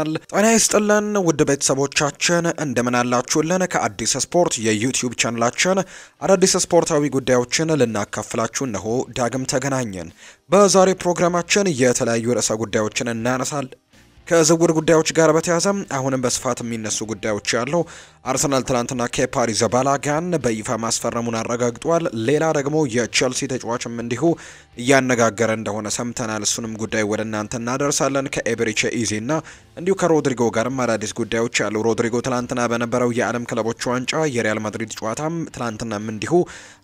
ጤና ይስጥልን ውድ ቤተሰቦቻችን እንደምን አላችሁልን? ከአዲስ ስፖርት የዩቲዩብ ቻናላችን አዳዲስ ስፖርታዊ ጉዳዮችን ልናካፍላችሁ እነሆ ዳግም ተገናኘን። በዛሬ ፕሮግራማችን የተለያዩ ርዕሰ ጉዳዮችን እናነሳለን። ከዝውውር ጉዳዮች ጋር በተያያዘ አሁንም በስፋት የሚነሱ ጉዳዮች ያሉ አርሰናል ትላንትና ኬፓ አሪዛባላጋን በይፋ ማስፈረሙን አረጋግጧል። ሌላ ደግሞ የቼልሲ ተጫዋችም እንዲሁ እያነጋገረ እንደሆነ ሰምተናል። እሱንም ጉዳይ ወደ እናንተ እናደርሳለን። ከኤቤሪቼ ኢዜና እንዲሁ ከሮድሪጎ ጋርም አዳዲስ ጉዳዮች አሉ። ሮድሪጎ ትላንትና በነበረው የዓለም ክለቦች ዋንጫ የሪያል ማድሪድ ጨዋታም ትላንትናም እንዲሁ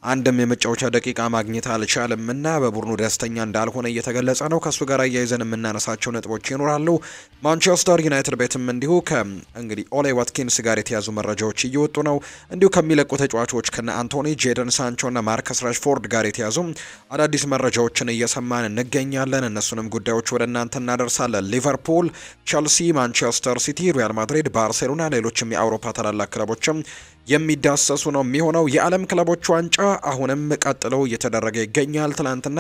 አንድም የመጫወቻ ደቂቃ ማግኘት አልቻለምና በቡድኑ ደስተኛ እንዳልሆነ እየተገለጸ ነው። ከሱ ጋር አያይዘን የምናነሳቸው ነጥቦች ይኖራሉ። ማንቸስተር ዩናይትድ ቤትም እንዲሁ ከእንግዲህ ኦሌ ዋትኪንስ ጋር የተያዙ መረጃዎች እየወጡ ነው። እንዲሁ ከሚለቁ ተጫዋቾች ከነ አንቶኒ ጄደን ሳንቾና ማርከስ ራሽፎርድ ጋር የተያዙ አዳዲስ መረጃዎችን እየሰማን እንገኛለን። እነሱንም ጉዳዮች ወደ እናንተ እናደርሳለን። ሊቨርፑል፣ ቸልሲ፣ ማንቸስተር ሲቲ፣ ሪያል ማድሪድ፣ ባርሴሎና ሌሎችም የአውሮፓ ታላላቅ ክለቦችም የሚዳሰሱ ነው የሚሆነው። የዓለም ክለቦች ዋንጫ አሁንም ቀጥለው እየተደረገ ይገኛል። ትላንትና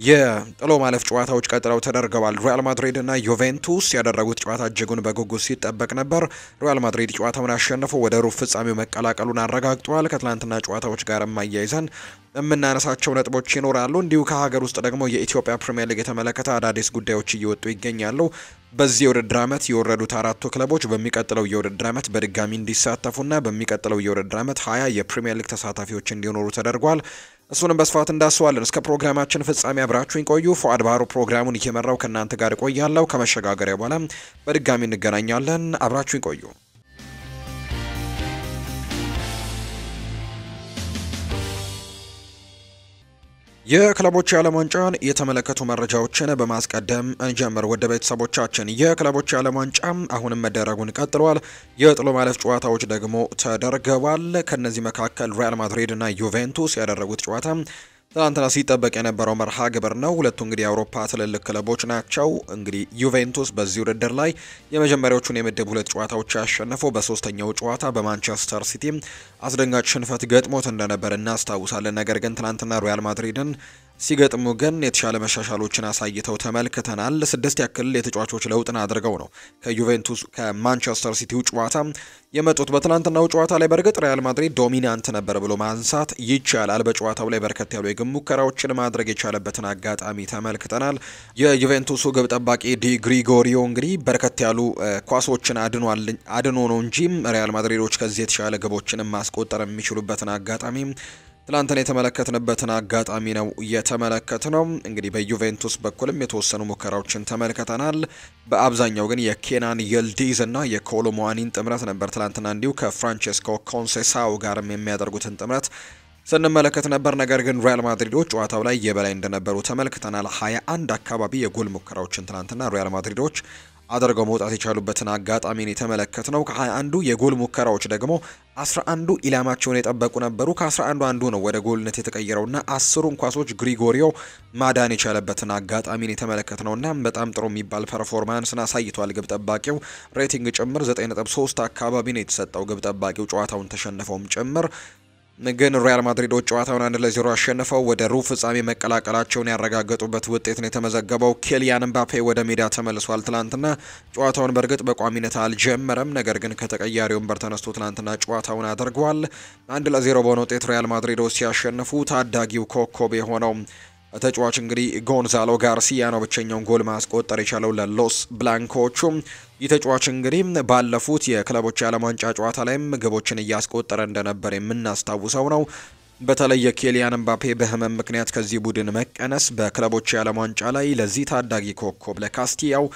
የጥሎ ማለፍ ጨዋታዎች ቀጥለው ተደርገዋል። ሪያል ማድሪድ እና ዩቬንቱስ ያደረጉት ጨዋታ እጅጉን በጉጉት ሲጠበቅ ነበር። ሪያል ማድሪድ ጨዋታውን አሸንፎ ወደ ሩብ ፍጻሜው መቀላቀሉን አረጋግጧል። ከትላንትና ጨዋታዎች ጋር አያይዘን የምናነሳቸው ነጥቦች ይኖራሉ። እንዲሁ ከሀገር ውስጥ ደግሞ የኢትዮጵያ ፕሪሚየር ሊግ የተመለከተ አዳዲስ ጉዳዮች እየወጡ ይገኛሉ። በዚህ የውድድር ዓመት የወረዱት አራቱ ክለቦች በሚቀጥለው የውድድር ዓመት በድጋሚ እንዲሳተፉና በሚቀጥለው የውድድር ዓመት 20 የፕሪሚየር ሊግ ተሳታፊዎች እንዲኖሩ ተደርጓል። እሱንም በስፋት እንዳስዋለን። እስከ ፕሮግራማችን ፍጻሜ አብራችሁኝ ቆዩ። ፉአድ ባህሩ ፕሮግራሙን እየመራው ከእናንተ ጋር ቆያለሁ። ከመሸጋገሪያ በኋላ በድጋሚ እንገናኛለን። አብራችሁኝ ቆዩ። የክለቦች የዓለም ዋንጫን የተመለከቱ መረጃዎችን በማስቀደም እንጀምር። ወደ ቤተሰቦቻችን የክለቦች የዓለም ዋንጫ አሁንም መደረጉን ቀጥሏል። የጥሎ ማለፍ ጨዋታዎች ደግሞ ተደርገዋል። ከነዚህ መካከል ሪያል ማድሪድ እና ዩቬንቱስ ያደረጉት ጨዋታ ትናንትና ሲጠበቅ የነበረው መርሃ ግብር ነው። ሁለቱ እንግዲህ የአውሮፓ ትልልቅ ክለቦች ናቸው። እንግዲህ ዩቬንቱስ በዚህ ውድድር ላይ የመጀመሪያዎቹን የምድብ ሁለት ጨዋታዎች ያሸነፈው በሶስተኛው ጨዋታ በማንቸስተር ሲቲ አስደንጋጭ ሽንፈት ገጥሞት እንደነበር እናስታውሳለን። ነገር ግን ትናንትና ሪያል ማድሪድን ሲገጥሙ ግን የተሻለ መሻሻሎችን አሳይተው ተመልክተናል። 6 ያክል የተጫዋቾች ለውጥን አድርገው ነው ከዩቬንቱስ ከማንቸስተር ሲቲው ጨዋታ የመጡት። በትናንትናው ጨዋታ ላይ በእርግጥ ሪያል ማድሪድ ዶሚናንት ነበር ብሎ ማንሳት ይቻላል። በጨዋታው ላይ በርከት ያሉ የግብ ሙከራዎችን ማድረግ የቻለበትን አጋጣሚ ተመልክተናል። የዩቬንቱሱ ግብ ጠባቂ ዲ ግሪጎሪዮ እንግዲህ በርከት ያሉ ኳሶችን አድኖ ነው እንጂ ሪያል ማድሪዶች ከዚህ የተሻለ ግቦችን ማስቆጠር የሚችሉበትን አጋጣሚ ትላንትና የተመለከትንበትን አጋጣሚ ነው የተመለከትነው። እንግዲህ በዩቬንቱስ በኩልም የተወሰኑ ሙከራዎችን ተመልክተናል። በአብዛኛው ግን የኬናን የልዲዝ እና የኮሎሙዋኒን ጥምረት ነበር ትላንትና እንዲሁ ከፍራንቼስኮ ኮንሴሳው ጋርም የሚያደርጉትን ጥምረት ስንመለከት ነበር። ነገር ግን ሪያል ማድሪዶች ጨዋታው ላይ የበላይ እንደነበሩ ተመልክተናል። 21 አካባቢ የጎል ሙከራዎችን ትላንትና ሪያል ማድሪዶች አድርገው መውጣት የቻሉበትን አጋጣሚን የተመለከትነው። ከ21ዱ የጎል ሙከራዎች ደግሞ 11ዱ ኢላማቸውን የጠበቁ ነበሩ። ከ11ዱ አንዱ ነው ወደ ጎልነት የተቀየረውና 10ሩን ኳሶች ግሪጎሪዮ ማዳን የቻለበትን አጋጣሚን የተመለከትነውና በጣም ጥሩ የሚባል ፐርፎርማንስን አሳይቷል። ግብ ጠባቂው ሬቲንግ ጭምር 9.3 አካባቢ ነው የተሰጠው። ግብ ጠባቂው ጨዋታውን ተሸንፈውም ጭምር ግን ሪያል ማድሪዶች ጨዋታውን 1-0 አሸንፈው ወደ ሩብ ፍጻሜ መቀላቀላቸውን ያረጋገጡበት ውጤት ነው የተመዘገበው። ኬሊያን ምባፔ ወደ ሜዳ ተመልሷል። ትላንትና ጨዋታውን በእርግጥ በቋሚነት አልጀመረም፣ ነገር ግን ከተቀያሪ ወንበር ተነስቶ ትላንትና ጨዋታውን አድርጓል። 1-0 በሆነ ውጤት ሪያል ማድሪዶች ሲያሸንፉ ታዳጊው ኮከብ የሆነው ተጫዋች እንግዲህ ጎንዛሎ ጋርሲያ ነው ብቸኛውን ጎል ማስቆጠር የቻለው ለሎስ ብላንኮቹ። ይህ ተጫዋች እንግዲህ ባለፉት የክለቦች የዓለም ዋንጫ ጨዋታ ላይም ግቦችን እያስቆጠረ እንደነበር የምናስታውሰው ነው። በተለይ የኬሊያን ምባፔ በህመም ምክንያት ከዚህ ቡድን መቀነስ በክለቦች የዓለም ዋንጫ ላይ ለዚህ ታዳጊ ኮከብ ለካስቲያው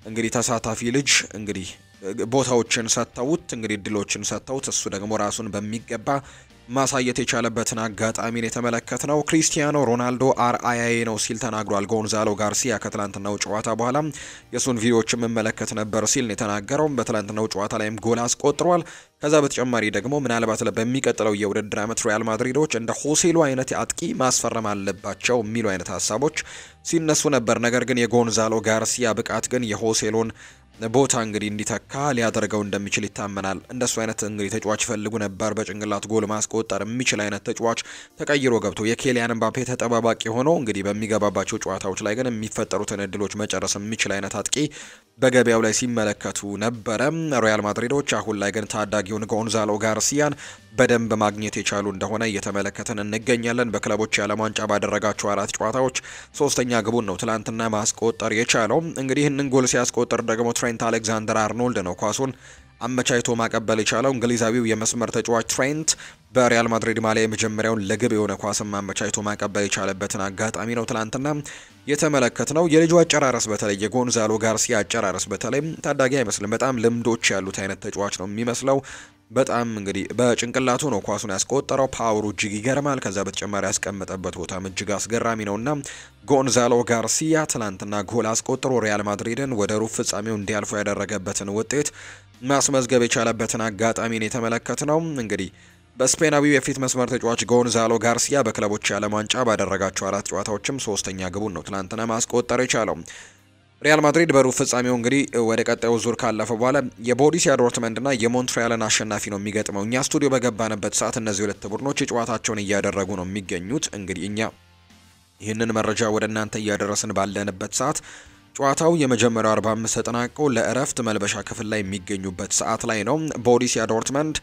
እንግዲህ ተሳታፊ ልጅ እንግዲህ ቦታዎችን ሰጥተውት እንግዲህ እድሎችን ሰጥተውት እሱ ደግሞ ራሱን በሚገባ ማሳየት የቻለበትን አጋጣሚን የተመለከትነው። ክሪስቲያኖ ሮናልዶ አርአያዬ ነው ሲል ተናግሯል። ጎንዛሎ ጋርሲያ ከትላንትናው ጨዋታ በኋላ የሱን ቪዲዮዎች መመለከት ነበር ሲል ነው የተናገረው። በትላንትናው ጨዋታ ላይም ጎል አስቆጥሯል። ከዛ በተጨማሪ ደግሞ ምናልባት በሚቀጥለው የውድድር ዓመት ሪያል ማድሪዶች እንደ ሆሴሎ አይነት አጥቂ ማስፈረም አለባቸው የሚሉ አይነት ሀሳቦች ሲነሱ ነበር። ነገር ግን የጎንዛሎ ጋርሲያ ብቃት ግን የሆሴሎን ቦታ እንግዲህ እንዲተካ ሊያደርገው እንደሚችል ይታመናል። እንደሱ አይነት እንግዲህ ተጫዋች ፈልጉ ነበር። በጭንቅላት ጎል ማስቆጠር የሚችል አይነት ተጫዋች ተቀይሮ ገብቶ የኬሊያን ምባፔ ተጠባባቂ ሆኖ እንግዲህ በሚገባባቸው ጨዋታዎች ላይ ግን የሚፈጠሩትን እድሎች መጨረስ የሚችል አይነት አጥቂ በገበያው ላይ ሲመለከቱ ነበረ። ሪያል ማድሪዶች አሁን ላይ ግን ታዳጊውን ጎንዛሎ ጋርሲያን በደንብ ማግኘት የቻሉ እንደሆነ እየተመለከትን እንገኛለን። በክለቦች የዓለም ዋንጫ ባደረጋቸው 4 ጨዋታዎች 3ኛ ግቡን ነው ትላንትና ማስቆጠር የቻለው። እንግዲህ ይህንን ጎል ሲያስቆጠር ደግሞ ትሬንት አሌክዛንደር አርኖልድ ነው ኳሱን አመቻችቶ ማቀበል የቻለው። እንግሊዛዊው የመስመር ተጫዋች ትሬንት በሪያል ማድሪድ ማሊያ የመጀመሪያውን ለግብ የሆነ ኳስን አመቻችቶ ማቀበል የቻለበትን አጋጣሚ ነው ትላንትና የተመለከትነው። የልጁ አጨራረስ በተለይ የጎንዛሎ ጋርሲያ አጨራረስ በተለይ ታዳጊ አይመስልም። በጣም ልምዶች ያሉት አይነት ተጫዋች ነው የሚመስለው። በጣም እንግዲህ በጭንቅላቱ ነው ኳሱን ያስቆጠረው። ፓወሩ እጅግ ይገርማል። ከዛ በተጨማሪ ያስቀመጠበት ቦታም እጅግ አስገራሚ ነውና ጎንዛሎ ጋርሲያ ትላንትና ጎል አስቆጥሮ ሪያል ማድሪድን ወደ ሩብ ፍጻሜው እንዲያልፉ ያደረገበትን ውጤት ማስመዝገብ የቻለበትን አጋጣሚ ነው የተመለከትነው። እንግዲህ በስፔናዊው የፊት መስመር ተጫዋች ጎንዛሎ ጋርሲያ በክለቦች የዓለም ዋንጫ ባደረጋቸው 4 ጨዋታዎችም 3ኛ ግቡን ነው ትላንትና ማስቆጠር የቻለው። ሪያል ማድሪድ በሩብ ፍጻሜው እንግዲህ ወደ ቀጣዩ ዙር ካለፈ በኋላ የቦሩሲያ ዶርትመንድና የሞንትሪያልን አሸናፊ ነው የሚገጥመው። እኛ ስቱዲዮ በገባንበት ሰዓት እነዚህ 2 ቡድኖች ጨዋታቸውን እያደረጉ ነው የሚገኙት። እንግዲህ እኛ ይህንን መረጃ ወደ እናንተ እያደረስን ባለንበት ሰዓት ጨዋታው የመጀመሪያው 45 ተጠናቆ ለእረፍት መልበሻ ክፍል ላይ የሚገኙበት ሰዓት ላይ ነው። ቦሩሲያ ዶርትመንድ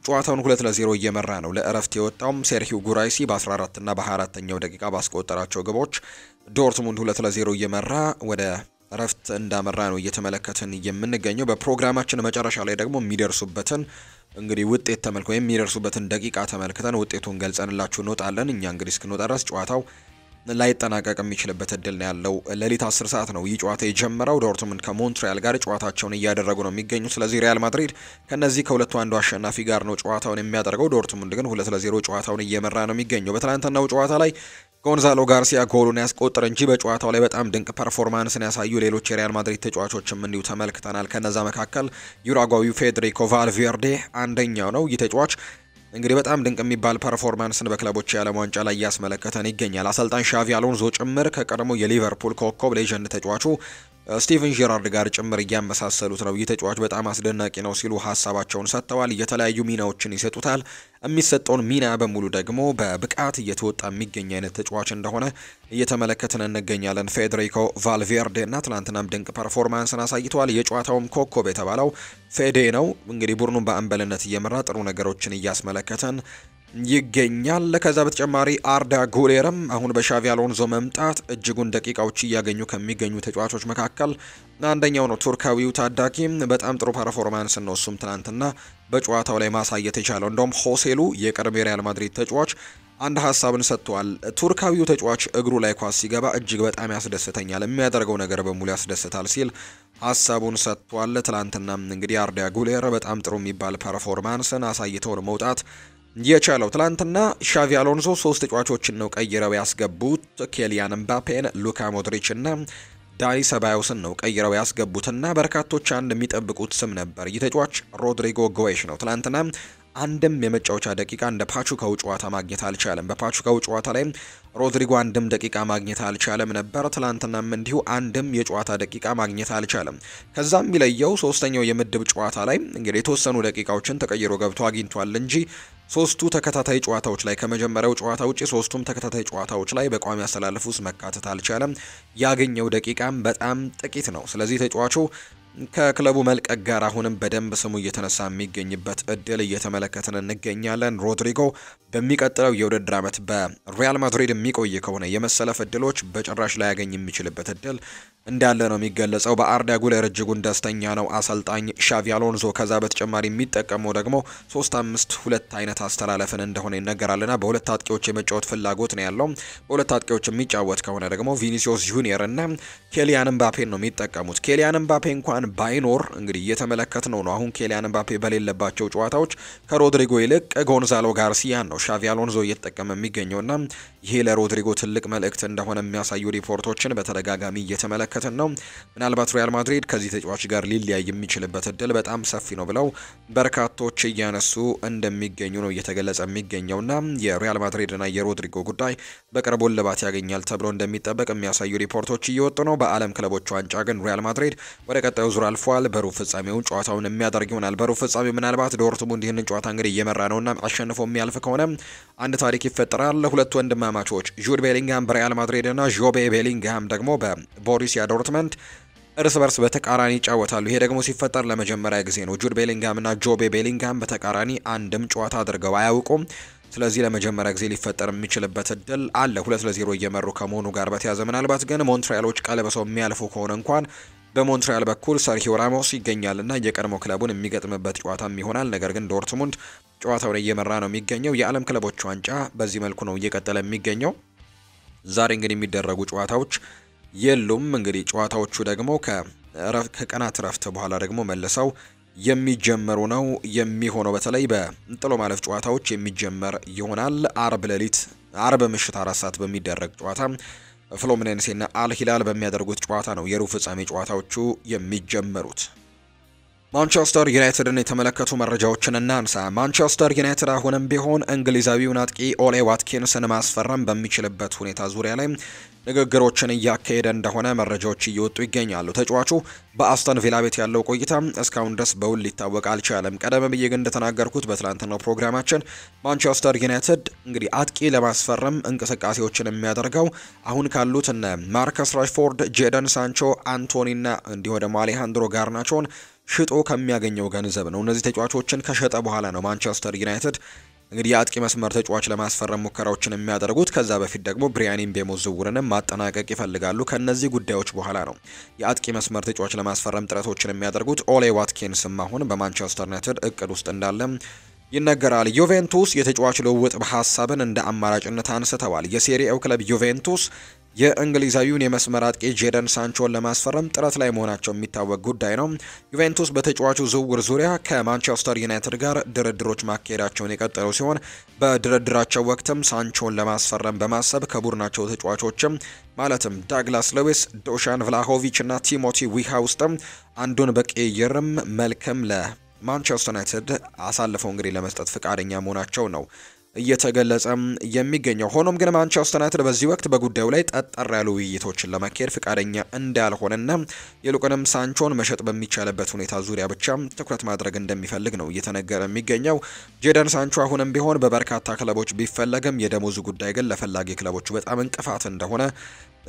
ጨዋታውን 2-0 እየመራ ነው ለእረፍት የወጣው። ሴርሂዮ ጉራይሲ በ14 እና በ24ኛው ደቂቃ ባስቆጠራቸው ግቦች ዶርትሙንድ 2-0 እየመራ ወደ እረፍት እንዳመራ ነው እየተመለከትን የምንገኘው። በፕሮግራማችን መጨረሻ ላይ ደግሞ የሚደርሱበትን እንግዲህ ውጤት ተመልክተን የሚደርሱበትን ደቂቃ ተመልክተን ውጤቱን ገልጸንላችሁ እንወጣለን። እኛ እንግዲህ እስክንወጣ ድረስ ጨዋታው ላይጠናቀቅ የሚችልበት እድል ነው ያለው። ሌሊት 10 ሰዓት ነው ይህ ጨዋታ የጀመረው። ዶርትሙንድ ከሞንትሪያል ጋር ጨዋታቸውን እያደረጉ ነው የሚገኙ። ስለዚህ ሪያል ማድሪድ ከነዚህ ከሁለቱ አንዱ አሸናፊ ጋር ነው ጨዋታውን የሚያደርገው። ዶርትሙንድ ግን 2-0 ጨዋታውን እየመራ ነው የሚገኘው። በትናንትናው ጨዋታ ላይ ጎንዛሎ ጋርሲያ ጎሉን ያስቆጠረ እንጂ በጨዋታው ላይ በጣም ድንቅ ፐርፎርማንስን ያሳዩ ሌሎች የሪያል ማድሪድ ተጫዋቾችም እንዲሁ ተመልክተናል። ከነዛ መካከል ዩራጓዊው ፌዴሪኮ ቫልቬርዴ አንደኛው ነው። ይህ ተጫዋች እንግዲህ በጣም ድንቅ የሚባል ፐርፎርማንስን በክለቦች የዓለም ዋንጫ ላይ እያስመለከተን ይገኛል። አሰልጣኝ ሻቪ አሎንዞ ጭምር ከቀድሞ የሊቨርፑል ኮከብ ሌጀንድ ተጫዋቹ ስቲቨን ጄራርድ ጋር ጭምር እያመሳሰሉት ነው። ይህ ተጫዋች በጣም አስደናቂ ነው ሲሉ ሀሳባቸውን ሰጥተዋል። የተለያዩ ሚናዎችን ይሰጡታል። የሚሰጠውን ሚና በሙሉ ደግሞ በብቃት እየተወጣ የሚገኝ አይነት ተጫዋች እንደሆነ እየተመለከትን እንገኛለን። ፌዴሪኮ ቫልቬርዴ እና ትናንትናም ድንቅ ፐርፎርማንስን አሳይተዋል። የጨዋታውም ኮከብ የተባለው ፌዴ ነው። እንግዲህ ቡድኑን በአምበልነት እየመራ ጥሩ ነገሮችን እያስመለከተን ይገኛል። ከዛ በተጨማሪ አርዳ ጉሌርም አሁን በሻቪ አሎንዞ መምጣት እጅጉን ደቂቃዎች እያገኙ ከሚገኙ ተጫዋቾች መካከል አንደኛው ነው። ቱርካዊው ታዳጊ በጣም ጥሩ ፐርፎርማንስ ነው እሱም ትናንትና በጨዋታው ላይ ማሳየት የቻለው። እንደውም ሆሴሉ የቀድሞ ሪያል ማድሪድ ተጫዋች አንድ ሀሳብን ሰጥቷል። ቱርካዊው ተጫዋች እግሩ ላይ ኳስ ሲገባ እጅግ በጣም ያስደስተኛል፣ የሚያደርገው ነገር በሙሉ ያስደስታል ሲል ሀሳቡን ሰጥቷል። ትናንትና እንግዲህ አርዳ ጉሌር በጣም ጥሩ የሚባል ፐርፎርማንስን አሳይተው መውጣት የቻለው። ትላንትና ሻቪ አሎንሶ 3 ተጫዋቾችን ነው ቀይረው ያስገቡት። ኬሊያን ምባፔን፣ ሉካ ሞድሪች እና ዳኒ ሰባዮስን ነው ቀይረው ያስገቡትና በርካቶች አንድ የሚጠብቁት ስም ነበር። ይህ ተጫዋች ሮድሪጎ ጎዌሽ ነው። ትላንትና አንድም የመጫወቻ ደቂቃ እንደ ፓቹካው ጨዋታ ማግኘት አልቻለም። በፓቹካው ጨዋታ ላይ ሮድሪጎ አንድም ደቂቃ ማግኘት አልቻለም ነበር። ትላንትናም እንዲሁ አንድም የጨዋታ ደቂቃ ማግኘት አልቻለም። ከዛም የሚለየው 3ኛው የምድብ ጨዋታ ላይ እንግዲህ የተወሰኑ ደቂቃዎችን ተቀይሮ ገብቶ አግኝቷል እንጂ 3ቱ ተከታታይ ጨዋታዎች ላይ ከመጀመሪያው ጨዋታ ውጪ 3ቱም ተከታታይ ጨዋታዎች ላይ በቋሚ አሰላለፍ ውስጥ መካተት አልቻለም። ያገኘው ደቂቃም በጣም ጥቂት ነው። ስለዚህ ተጫዋቹ ከክለቡ መልቀቅ ጋር አሁንም በደንብ ስሙ እየተነሳ የሚገኝበት እድል እየተመለከትን እንገኛለን። ሮድሪጎ በሚቀጥለው የውድድር ዓመት በሪያል ማድሪድ የሚቆይ ከሆነ የመሰለፍ እድሎች በጭራሽ ላይ ያገኝ የሚችልበት እድል እንዳለ ነው የሚገለጸው። በአርዳ ጉሌር እጅጉን ደስተኛ ነው አሰልጣኝ ሻቪ አሎንዞ። ከዛ በተጨማሪ የሚጠቀመው ደግሞ 3-5-2 አይነት አስተላለፍን እንደሆነ ይነገራልና በሁለት አጥቂዎች የመጫወት ፍላጎት ነው ያለው። በሁለት አጥቂዎች የሚጫወት ከሆነ ደግሞ ቪኒሲዮስ ጁኒየር እና ኬሊያን ምባፔን ነው የሚጠቀሙት። ኬሊያን ምባፔ እንኳን ባይኖር እንግዲህ እየተመለከትነው ነው። አሁን ኬሊያን ምባፔ በሌለባቸው ጨዋታዎች ከሮድሪጎ ይልቅ ጎንዛሎ ጋርሲያን ነው ሻቪ አሎንዞ እየተጠቀመ የሚገኘውና ይሄ ለሮድሪጎ ትልቅ መልእክት እንደሆነ የሚያሳዩ ሪፖርቶችን በተደጋጋሚ እየተመለከትን ነው። ምናልባት ሪያል ማድሪድ ከዚህ ተጫዋች ጋር ሊለያይ የሚችልበት እድል በጣም ሰፊ ነው ብለው በርካቶች እያነሱ እንደሚገኙ ነው እየተገለጸ የሚገኘውና የሪያል ማድሪድና የሮድሪጎ ጉዳይ በቅርቡ እልባት ያገኛል ተብሎ እንደሚጠበቅ የሚያሳዩ ሪፖርቶች እየወጡ ነው። በዓለም ክለቦች ዋንጫ ግን ሪያል ማድሪድ ወደ ቀጣዩ ዙር አልፏል። በሩብ ፍጻሜውን ጨዋታውን የሚያደርግ ይሆናል። በሩብ ፍጻሜው ምናልባት ዶርትሙንድ ይህንን ጨዋታ እንግዲህ እየመራ ነውና አሸንፎ የሚያልፍ ከሆነ አንድ ታሪክ ይፈጠራል። ሁለቱ ወንድማማቾች ጁድ ቤሊንግሃም በሪያል ማድሪድ እና ጆቤ ቤሊንግሃም ደግሞ በቦሩሲያ ዶርትመንድ እርስ በርስ በተቃራኒ ይጫወታሉ። ይሄ ደግሞ ሲፈጠር ለመጀመሪያ ጊዜ ነው። ጁድ ቤሊንጋም እና ጆቤ ቤሊንጋም በተቃራኒ አንድም ጨዋታ አድርገው አያውቁም። ስለዚህ ለመጀመሪያ ጊዜ ሊፈጠር የሚችልበት እድል አለ። 2-0 እየመሩ ከመሆኑ ጋር በተያያዘ ምናልባት ግን ሞንትሪያሎች ቀለበሰው የሚያልፉ ከሆነ እንኳን በሞንትሪያል በኩል ሰርሂዮ ራሞስ ይገኛልና የቀድሞ ክለቡን የሚገጥምበት ጨዋታም ይሆናል። ነገር ግን ዶርትሙንድ ጨዋታውን እየመራ ነው የሚገኘው። የዓለም ክለቦች ዋንጫ በዚህ መልኩ ነው እየቀጠለ የሚገኘው። ዛሬ እንግዲህ የሚደረጉ ጨዋታዎች የሉም። እንግዲህ ጨዋታዎቹ ደግሞ ከቀናት ረፍት በኋላ ደግሞ መልሰው የሚጀመሩ ነው የሚሆነው። በተለይ በጥሎ ማለፍ ጨዋታዎች የሚጀመር ይሆናል። አርብ ምሽት 4 ሰዓት በሚደረግ ጨዋታ ፍሎሚኔንሴና አልሂላል በሚያደርጉት ጨዋታ ነው የሩብ ፍጻሜ ጨዋታዎቹ የሚጀመሩት። ማንቸስተር ዩናይትድን የተመለከቱ መረጃዎችን እናንሳ። ማንቸስተር ዩናይትድ አሁንም ቢሆን እንግሊዛዊውን አጥቂ ኦሌ ዋትኪንስን ማስፈረም በሚችልበት ሁኔታ ዙሪያ ላይ ንግግሮችን እያካሄደ እንደሆነ መረጃዎች እየወጡ ይገኛሉ። ተጫዋቹ በአስተን ቪላ ቤት ያለው ቆይታ እስካሁን ድረስ በውል ሊታወቅ አልቻለም። ቀደም ብዬ ግን እንደተናገርኩት በትላንትናው ፕሮግራማችን ማንቸስተር ዩናይትድ እንግዲህ አጥቂ ለማስፈረም እንቅስቃሴዎችን የሚያደርገው አሁን ካሉት እነ ማርከስ ራሽፎርድ፣ ጄደን ሳንቾ፣ አንቶኒና እንዲሁ ደግሞ አሌሃንድሮ ጋርናቾን ሽጦ ከሚያገኘው ገንዘብ ነው። እነዚህ ተጫዋቾችን ከሸጠ በኋላ ነው ማንቸስተር ዩናይትድ እንግዲህ የአጥቂ መስመር ተጫዋች ለማስፈረም ሙከራዎችን የሚያደርጉት። ከዛ በፊት ደግሞ ብሪያን ምቤሞ ዝውውርንም ማጠናቀቅ ይፈልጋሉ። ከነዚህ ጉዳዮች በኋላ ነው የአጥቂ መስመር ተጫዋች ለማስፈረም ጥረቶችን የሚያደርጉት። ኦሌ ዋትኪንስም አሁን በማንቸስተር ዩናይትድ እቅድ ውስጥ እንዳለ ይነገራል። ዩቬንቱስ የተጫዋች ልውውጥ በሐሳብን እንደ አማራጭነት አንስተዋል። የሴሪኤው ክለብ ዩቬንቱስ የእንግሊዛዊውን የመስመር አጥቂ ጄደን ሳንቾን ለማስፈረም ጥረት ላይ መሆናቸው የሚታወቅ ጉዳይ ነው። ዩቬንቱስ በተጫዋቹ ዝውውር ዙሪያ ከማንቸስተር ዩናይትድ ጋር ድርድሮች ማካሄዳቸውን የቀጠሉ ሲሆን በድርድራቸው ወቅትም ሳንቾን ለማስፈረም በማሰብ ከቡድናቸው ተጫዋቾችም ማለትም ዳግላስ ሉዊስ፣ ዶሻን ቭላሆቪች እና ቲሞቲ ዊሃ ውስጥም አንዱን በቅይርም መልክም ለማንቸስተር ዩናይትድ አሳልፈው እንግዲህ ለመስጠት ፍቃደኛ መሆናቸው ነው እየተገለጸ የሚገኘው። ሆኖም ግን ማንቸስተር ዩናይትድ በዚህ ወቅት በጉዳዩ ላይ ጠጠር ያሉ ውይይቶችን ለማካሄድ ፍቃደኛ እንዳልሆነና ይልቁንም ሳንቾን መሸጥ በሚቻልበት ሁኔታ ዙሪያ ብቻ ትኩረት ማድረግ እንደሚፈልግ ነው እየተነገረ የሚገኘው። ጄደን ሳንቾ አሁንም ቢሆን በበርካታ ክለቦች ቢፈለግም የደሞዙ ጉዳይ ግን ለፈላጊ ክለቦቹ በጣም እንቅፋት እንደሆነ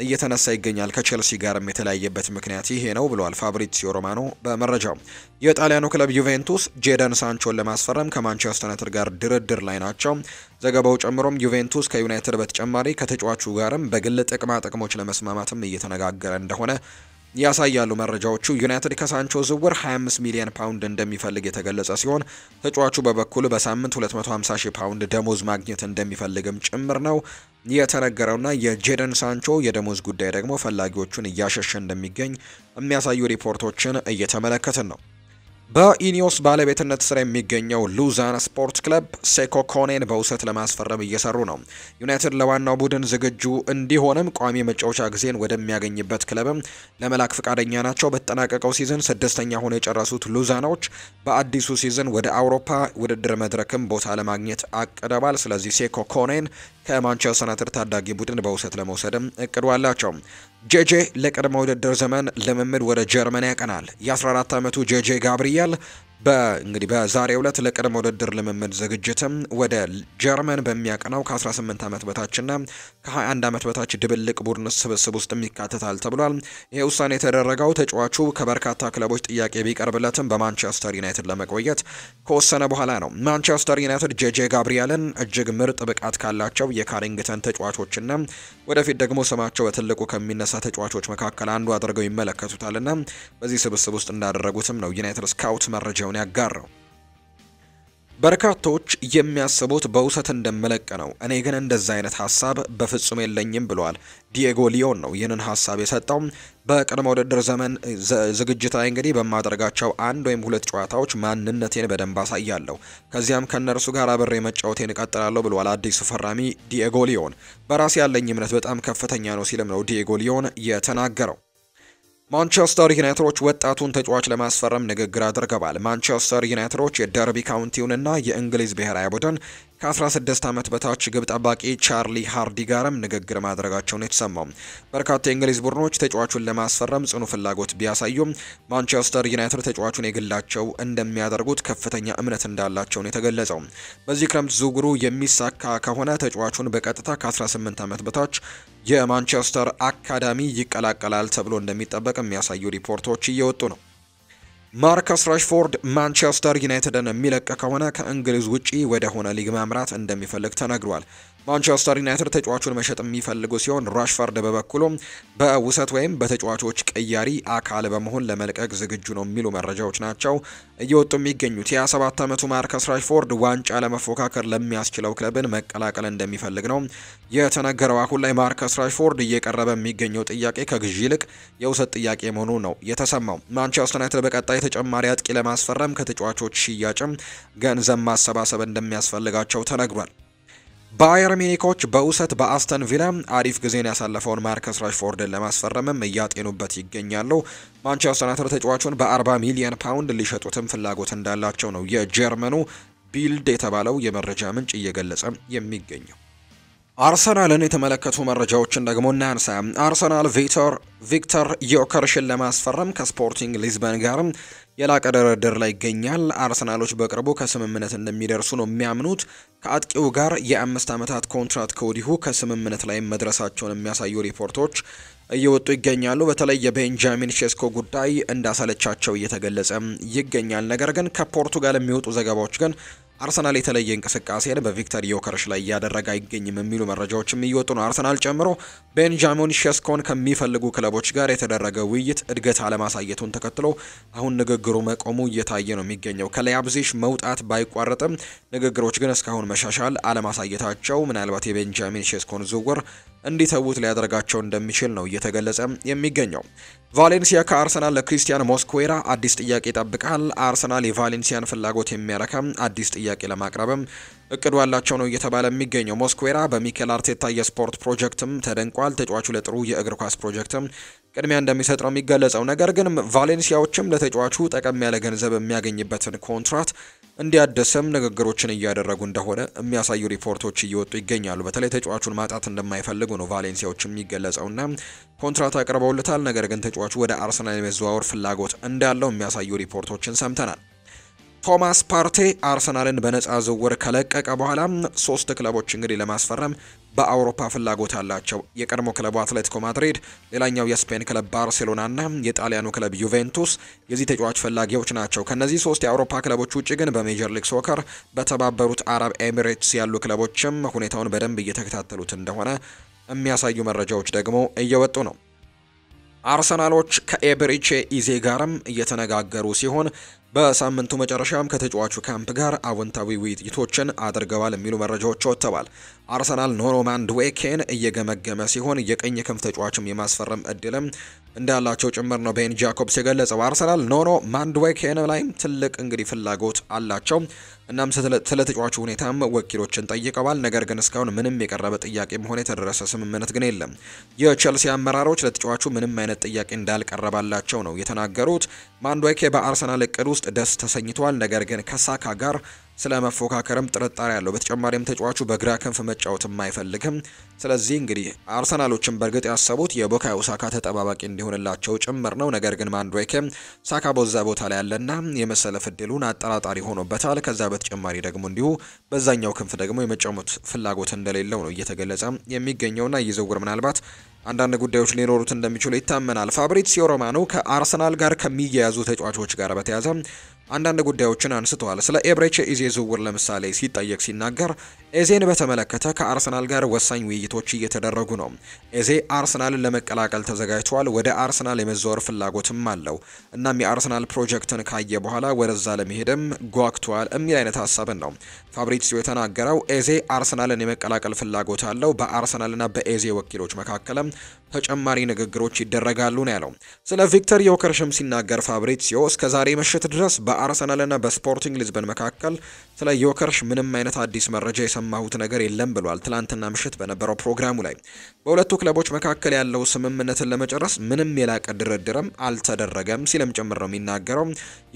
እየተነሳ ይገኛል። ከቼልሲ ጋርም የተለያየበት ምክንያት ይሄ ነው ብሏል ፋብሪዚዮ ሮማኖ በመረጃው። የጣሊያኑ ክለብ ዩቬንቱስ ጄደን ሳንቾን ለማስፈረም ከማንቸስተር ዩናይትድ ጋር ድርድር ላይ ናቸው። ዘገባው ጨምሮም ዩቬንቱስ ከዩናይትድ በተጨማሪ ከተጫዋቹ ጋርም በግል ጥቅማ ጥቅሞች ለመስማማትም እየተነጋገረ እንደሆነ ያሳያሉ መረጃዎቹ። ዩናይትድ ከሳንቾ ዝውውር 25 ሚሊዮን ፓውንድ እንደሚፈልግ የተገለጸ ሲሆን ተጫዋቹ በበኩሉ በሳምንት 250 ሺህ ፓውንድ ደሞዝ ማግኘት እንደሚፈልግም ጭምር ነው የተነገረውና የጄደን ሳንቾ የደሞዝ ጉዳይ ደግሞ ፈላጊዎቹን እያሸሸ እንደሚገኝ የሚያሳዩ ሪፖርቶችን እየተመለከትን ነው። በኢኒዮስ ባለቤትነት ስር የሚገኘው ሉዛን ስፖርት ክለብ ሴኮ ኮኔን በውሰት ለማስፈረም እየሰሩ ነው። ዩናይትድ ለዋናው ቡድን ዝግጁ እንዲሆንም ቋሚ መጫወቻ ጊዜን ወደሚያገኝበት ክለብም ለመላክ ፈቃደኛ ናቸው። በተጠናቀቀው ሲዝን 6ኛ ሆነው የጨረሱት ሉዛኖች በአዲሱ ሲዝን ወደ አውሮፓ ውድድር መድረክም ቦታ ለማግኘት አቅደዋል። ስለዚህ ሴኮ ኮኔን ከማንቸስተር ዩናይትድ ታዳጊ ቡድን በውሰት ለመውሰድም እቅዱ አላቸው። ጄጄ ለቅድመ ውድድር ዘመን ልምምድ ወደ ጀርመን ያቀናል። የ14 ዓመቱ ጄጄ ጋብሪኤል እንግዲህ በዛሬው ዕለት ለቅድመ ውድድር ልምምድ ዝግጅትም ወደ ጀርመን በሚያቀናው ከ18 ዓመት በታችና ከ21 ዓመት በታች ድብልቅ ቡድን ስብስብ ውስጥ ይካተታል ተብሏል። ይሄ ውሳኔ የተደረገው ተጫዋቹ ከበርካታ ክለቦች ጥያቄ ቢቀርብለትም በማንቸስተር ዩናይትድ ለመቆየት ከወሰነ በኋላ ነው። ማንቸስተር ዩናይትድ ጄጄ ጋብሪኤልን እጅግ ምርጥ ብቃት ካላቸው የካሪንግተን ተጫዋቾችና ወደፊት ደግሞ ስማቸው በትልቁ ከሚነሳ ተጫዋቾች መካከል አንዱ አድርገው ይመለከቱታልና በዚህ ስብስብ ውስጥ እንዳደረጉትም ነው ዩናይትድ ስካውት መረጃውን ያጋራው። በርካቶች የሚያስቡት በውሰት እንደመለቅ ነው። እኔ ግን እንደዛ አይነት ሀሳብ በፍጹም የለኝም ብለዋል ዲየጎ ሊዮን ነው ይህንን ሀሳብ የሰጠው። በቅድመ ውድድር ዘመን ዝግጅት ላይ እንግዲህ በማድረጋቸው 1 ወይም 2 ጨዋታዎች ማንነቴን በደንብ አሳያለሁ፣ ከዚያም ከነርሱ ጋር አብሬ መጫወቴን እቀጥላለሁ ብለዋል አዲሱ ፈራሚ ዲየጎ ሊዮን። በራሴ ያለኝ እምነት በጣም ከፍተኛ ነው ሲልም ነው ዲየጎ ሊዮን የተናገረው። ማንቸስተር ዩናይትዶች ወጣቱን ተጫዋች ለማስፈረም ንግግር አድርገዋል። ማንቸስተር ዩናይትዶች የደርቢ ካውንቲውንና የእንግሊዝ ብሔራዊ ቡድን ከ16 ዓመት በታች ግብ ጠባቂ ቻርሊ ሃርዲ ጋርም ንግግር ማድረጋቸውን የተሰማው። በርካታ የእንግሊዝ ቡድኖች ተጫዋቹን ለማስፈረም ጽኑ ፍላጎት ቢያሳዩም ማንቸስተር ዩናይትድ ተጫዋቹን የግላቸው እንደሚያደርጉት ከፍተኛ እምነት እንዳላቸው ነው የተገለጸው። በዚህ ክረምት ዝውውሩ የሚሳካ ከሆነ ተጫዋቹን በቀጥታ ከ18 ዓመት በታች የማንቸስተር አካዳሚ ይቀላቀላል ተብሎ እንደሚጠበቅ የሚያሳዩ ሪፖርቶች እየወጡ ነው። ማርከስ ራሽፎርድ ማንቸስተር ዩናይትድን የሚለቅ ከሆነ ከእንግሊዝ ውጪ ወደ ሆነ ሊግ ማምራት እንደሚፈልግ ተነግሯል። ማንቸስተር ዩናይትድ ተጫዋቹን መሸጥ የሚፈልጉ ሲሆን ራሽፎርድ በበኩሉ በውሰት ወይም በተጫዋቾች ቀያሪ አካል በመሆን ለመልቀቅ ዝግጁ ነው የሚሉ መረጃዎች ናቸው እየወጡ የሚገኙት። የ27 ዓመቱ ማርከስ ራሽፎርድ ዋንጫ ለመፎካከር ለሚያስችለው ክለብን መቀላቀል እንደሚፈልግ ነው የተነገረው። አሁን ላይ ማርከስ ራሽፎርድ እየቀረበ የሚገኘው ጥያቄ ከግዢ ይልቅ የውሰት ጥያቄ መሆኑ ነው የተሰማው። ማንቸስተር ዩናይትድ በቀጣይ ተጨማሪ አጥቂ ለማስፈረም ከተጫዋቾች ሽያጭም ገንዘብ ማሰባሰብ እንደሚያስፈልጋቸው ተነግሯል። ባየር ሚኒኮች በውሰት በአስተን ቪላ አሪፍ ጊዜን ያሳለፈውን ማርከስ ራሽፎርድን ለማስፈረምም እያጤኑበት ይገኛሉ። ማንቸስተር ዩናይትድ ተጫዋቹን በ40 ሚሊዮን ፓውንድ ሊሸጡትም ፍላጎት እንዳላቸው ነው የጀርመኑ ቢልድ የተባለው የመረጃ ምንጭ እየገለጸ የሚገኘው። አርሰናልን የተመለከቱ መረጃዎችን ደግሞ እናንሳ። አርሰናል ቪክተር ዮከርሽን ለማስፈረም ከስፖርቲንግ ሊዝበን ጋርም የላቀ ድርድር ላይ ይገኛል። አርሰናሎች በቅርቡ ከስምምነት እንደሚደርሱ ነው የሚያምኑት። ከአጥቂው ጋር የ5 ዓመታት ኮንትራት ከወዲሁ ከስምምነት ላይ መድረሳቸውን የሚያሳዩ ሪፖርቶች እየወጡ ይገኛሉ። በተለይ የቤንጃሚን ሼስኮ ጉዳይ እንዳሰለቻቸው እየተገለጸ ይገኛል። ነገር ግን ከፖርቱጋል የሚወጡ ዘገባዎች ግን አርሰናል የተለየ እንቅስቃሴን በቪክተር ዮከርሽ ላይ እያደረገ አይገኝም የሚሉ መረጃዎችም እየወጡ ነው። አርሰናል ጨምሮ ቤንጃሚን ሼስኮን ከሚፈልጉ ክለቦች ጋር የተደረገ ውይይት እድገት አለማሳየቱን ተከትሎ አሁን ንግግሩ መቆሙ እየታየ ነው የሚገኘው። ከላይፕዚግ መውጣት ባይቋረጥም ንግግሮች ግን እስካሁን መሻሻል አለማሳየታቸው ምናልባት የቤንጃሚን ሼስኮን ዝውውር እንዲተውት ሊያደርጋቸው እንደሚችል ነው እየተገለጸ የሚገኘው። ቫሌንሲያ ከአርሰናል ለክሪስቲያን ሞስኩዌራ አዲስ ጥያቄ ይጠብቃል። አርሰናል የቫሌንሲያን ፍላጎት የሚያረካ አዲስ ጥያቄ ለማቅረብም እቅዱ ያላቸው ነው እየተባለ የሚገኘው። ሞስኩዌራ በሚኬል አርቴታ የስፖርት ፕሮጀክትም ተደንቋል። ተጫዋቹ ለጥሩ የእግር ኳስ ፕሮጀክትም ቅድሚያ እንደሚሰጥ ነው የሚገለጸው። ነገር ግን ቫሌንሲያዎችም ለተጫዋቹ ጠቀም ያለ ገንዘብ የሚያገኝበትን ኮንትራት እንዲያደስም ንግግሮችን እያደረጉ እንደሆነ የሚያሳዩ ሪፖርቶች እየወጡ ይገኛሉ። በተለይ ተጫዋቹን ማጣት እንደማይፈልጉ ነው ቫሌንሲያዎች የሚገለጸውና ኮንትራት አቅርበውለታል። ነገር ግን ተጫዋቹ ወደ አርሰናል የመዘዋወር ፍላጎት እንዳለው የሚያሳዩ ሪፖርቶችን ሰምተናል። ቶማስ ፓርቴ አርሰናልን በነፃ ዝውውር ከለቀቀ በኋላ 3 ክለቦች እንግዲህ ለማስፈረም በአውሮፓ ፍላጎት አላቸው። የቀድሞ ክለቡ አትሌቲኮ ማድሪድ፣ ሌላኛው የስፔን ክለብ ባርሴሎና እና የጣሊያኑ ክለብ ዩቬንቱስ የዚህ ተጫዋች ፈላጊዎች ናቸው። ከነዚህ 3 የአውሮፓ ክለቦች ውጭ ግን በሜጀር ሊግ ሶከር በተባበሩት አረብ ኤሚሬትስ ያሉ ክለቦችም ሁኔታውን በደንብ እየተከታተሉት እንደሆነ የሚያሳዩ መረጃዎች ደግሞ እየወጡ ነው። አርሰናሎች ከኤብሪቼ ኢዜ ጋርም እየተነጋገሩ ሲሆን በሳምንቱ መጨረሻም ከተጫዋቹ ካምፕ ጋር አዎንታዊ ውይይቶችን አድርገዋል የሚሉ መረጃዎች ወጥተዋል። አርሰናል ኖኖ ማንድዌኬን እየገመገመ ሲሆን የቀኝ ክንፍ ተጫዋችም የማስፈረም እድልም እንዳላቸው ጭምር ነው ቤን ጃኮብስ የገለጸው። አርሰናል ኖኖ ማንድዌኬን ላይም ትልቅ እንግዲህ ፍላጎት አላቸው። እናም ስለ ተጫዋቹ ሁኔታም ወኪሎችን ጠይቀዋል። ነገር ግን እስካሁን ምንም የቀረበ ጥያቄም ሆነ የተደረሰ ስምምነት ግን የለም። የቼልሲ አመራሮች ለተጫዋቹ ምንም አይነት ጥያቄ እንዳልቀረባላቸው ነው የተናገሩት። ማንድዌኬ በአርሰናል እቅድ ውስጥ ደስ ተሰኝቷል። ነገር ግን ከሳካ ጋር ስለ መፎካከርም ጥርጣሬ ያለው። በተጨማሪም ተጫዋቹ በግራ ክንፍ መጫወትም አይፈልግም። ስለዚህ እንግዲህ አርሰናሎችን በእርግጥ ያሰቡት የቡካዮ ሳካ ተጠባባቂ እንዲሆንላቸው ጭምር ነው። ነገር ግን ማንድዌኬ ሳካ በዛ ቦታ ላይ ያለና የመሰለፍ እድሉን አጠራጣሪ ሆኖበታል። ከዛ በተጨማሪ ደግሞ እንዲሁ በዛኛው ክንፍ ደግሞ የመጫወት ፍላጎት እንደሌለው ነው እየተገለጸ የሚገኘውና ይህ ዝውውር ምናልባት አንዳንድ ጉዳዮች ሊኖሩት እንደሚችሉ ይታመናል። ፋብሪዚዮ ሮማኖ ከአርሰናል ጋር ከሚያያዙ ተጫዋቾች ጋር በተያያዘ አንዳንድ ጉዳዮችን አንስተዋል። ስለ ኤብሬቼ ኢዜ ዝውውር ለምሳሌ ሲጠየቅ ሲናገር ኤዜን በተመለከተ ከአርሰናል ጋር ወሳኝ ውይይቶች እየተደረጉ ነው። ኤዜ አርሰናልን ለመቀላቀል ተዘጋጅቷል። ወደ አርሰናል የመዘወር ፍላጎትም አለው። እናም የአርሰናል ፕሮጀክትን ካየ በኋላ ወደዛ ለመሄድም ጓግቷል የሚል አይነት ሀሳብን ነው ፋብሪዚዮ የተናገረው። ኤዜ አርሰናልን የመቀላቀል ፍላጎት አለው። በአርሰናልና በኤዜ ወኪሎች መካከልም ተጨማሪ ንግግሮች ይደረጋሉ ነው ያለው። ስለ ቪክተር ዮከርሽም ሲናገር ፋብሪዚዮ እስከዛሬ ምሽት ድረስ በአርሰናልና በስፖርቲንግ ሊዝበን መካከል ስለ ዮከርሽ ምንም አይነት አዲስ መረጃ የሰማሁት ነገር የለም ብሏል። ትላንትና ምሽት በነበረው ፕሮግራሙ ላይ በሁለቱ ክለቦች መካከል ያለው ስምምነትን ለመጨረስ ምንም የላቀ ድርድርም አልተደረገም ሲልም ጭምር ነው የሚናገረው።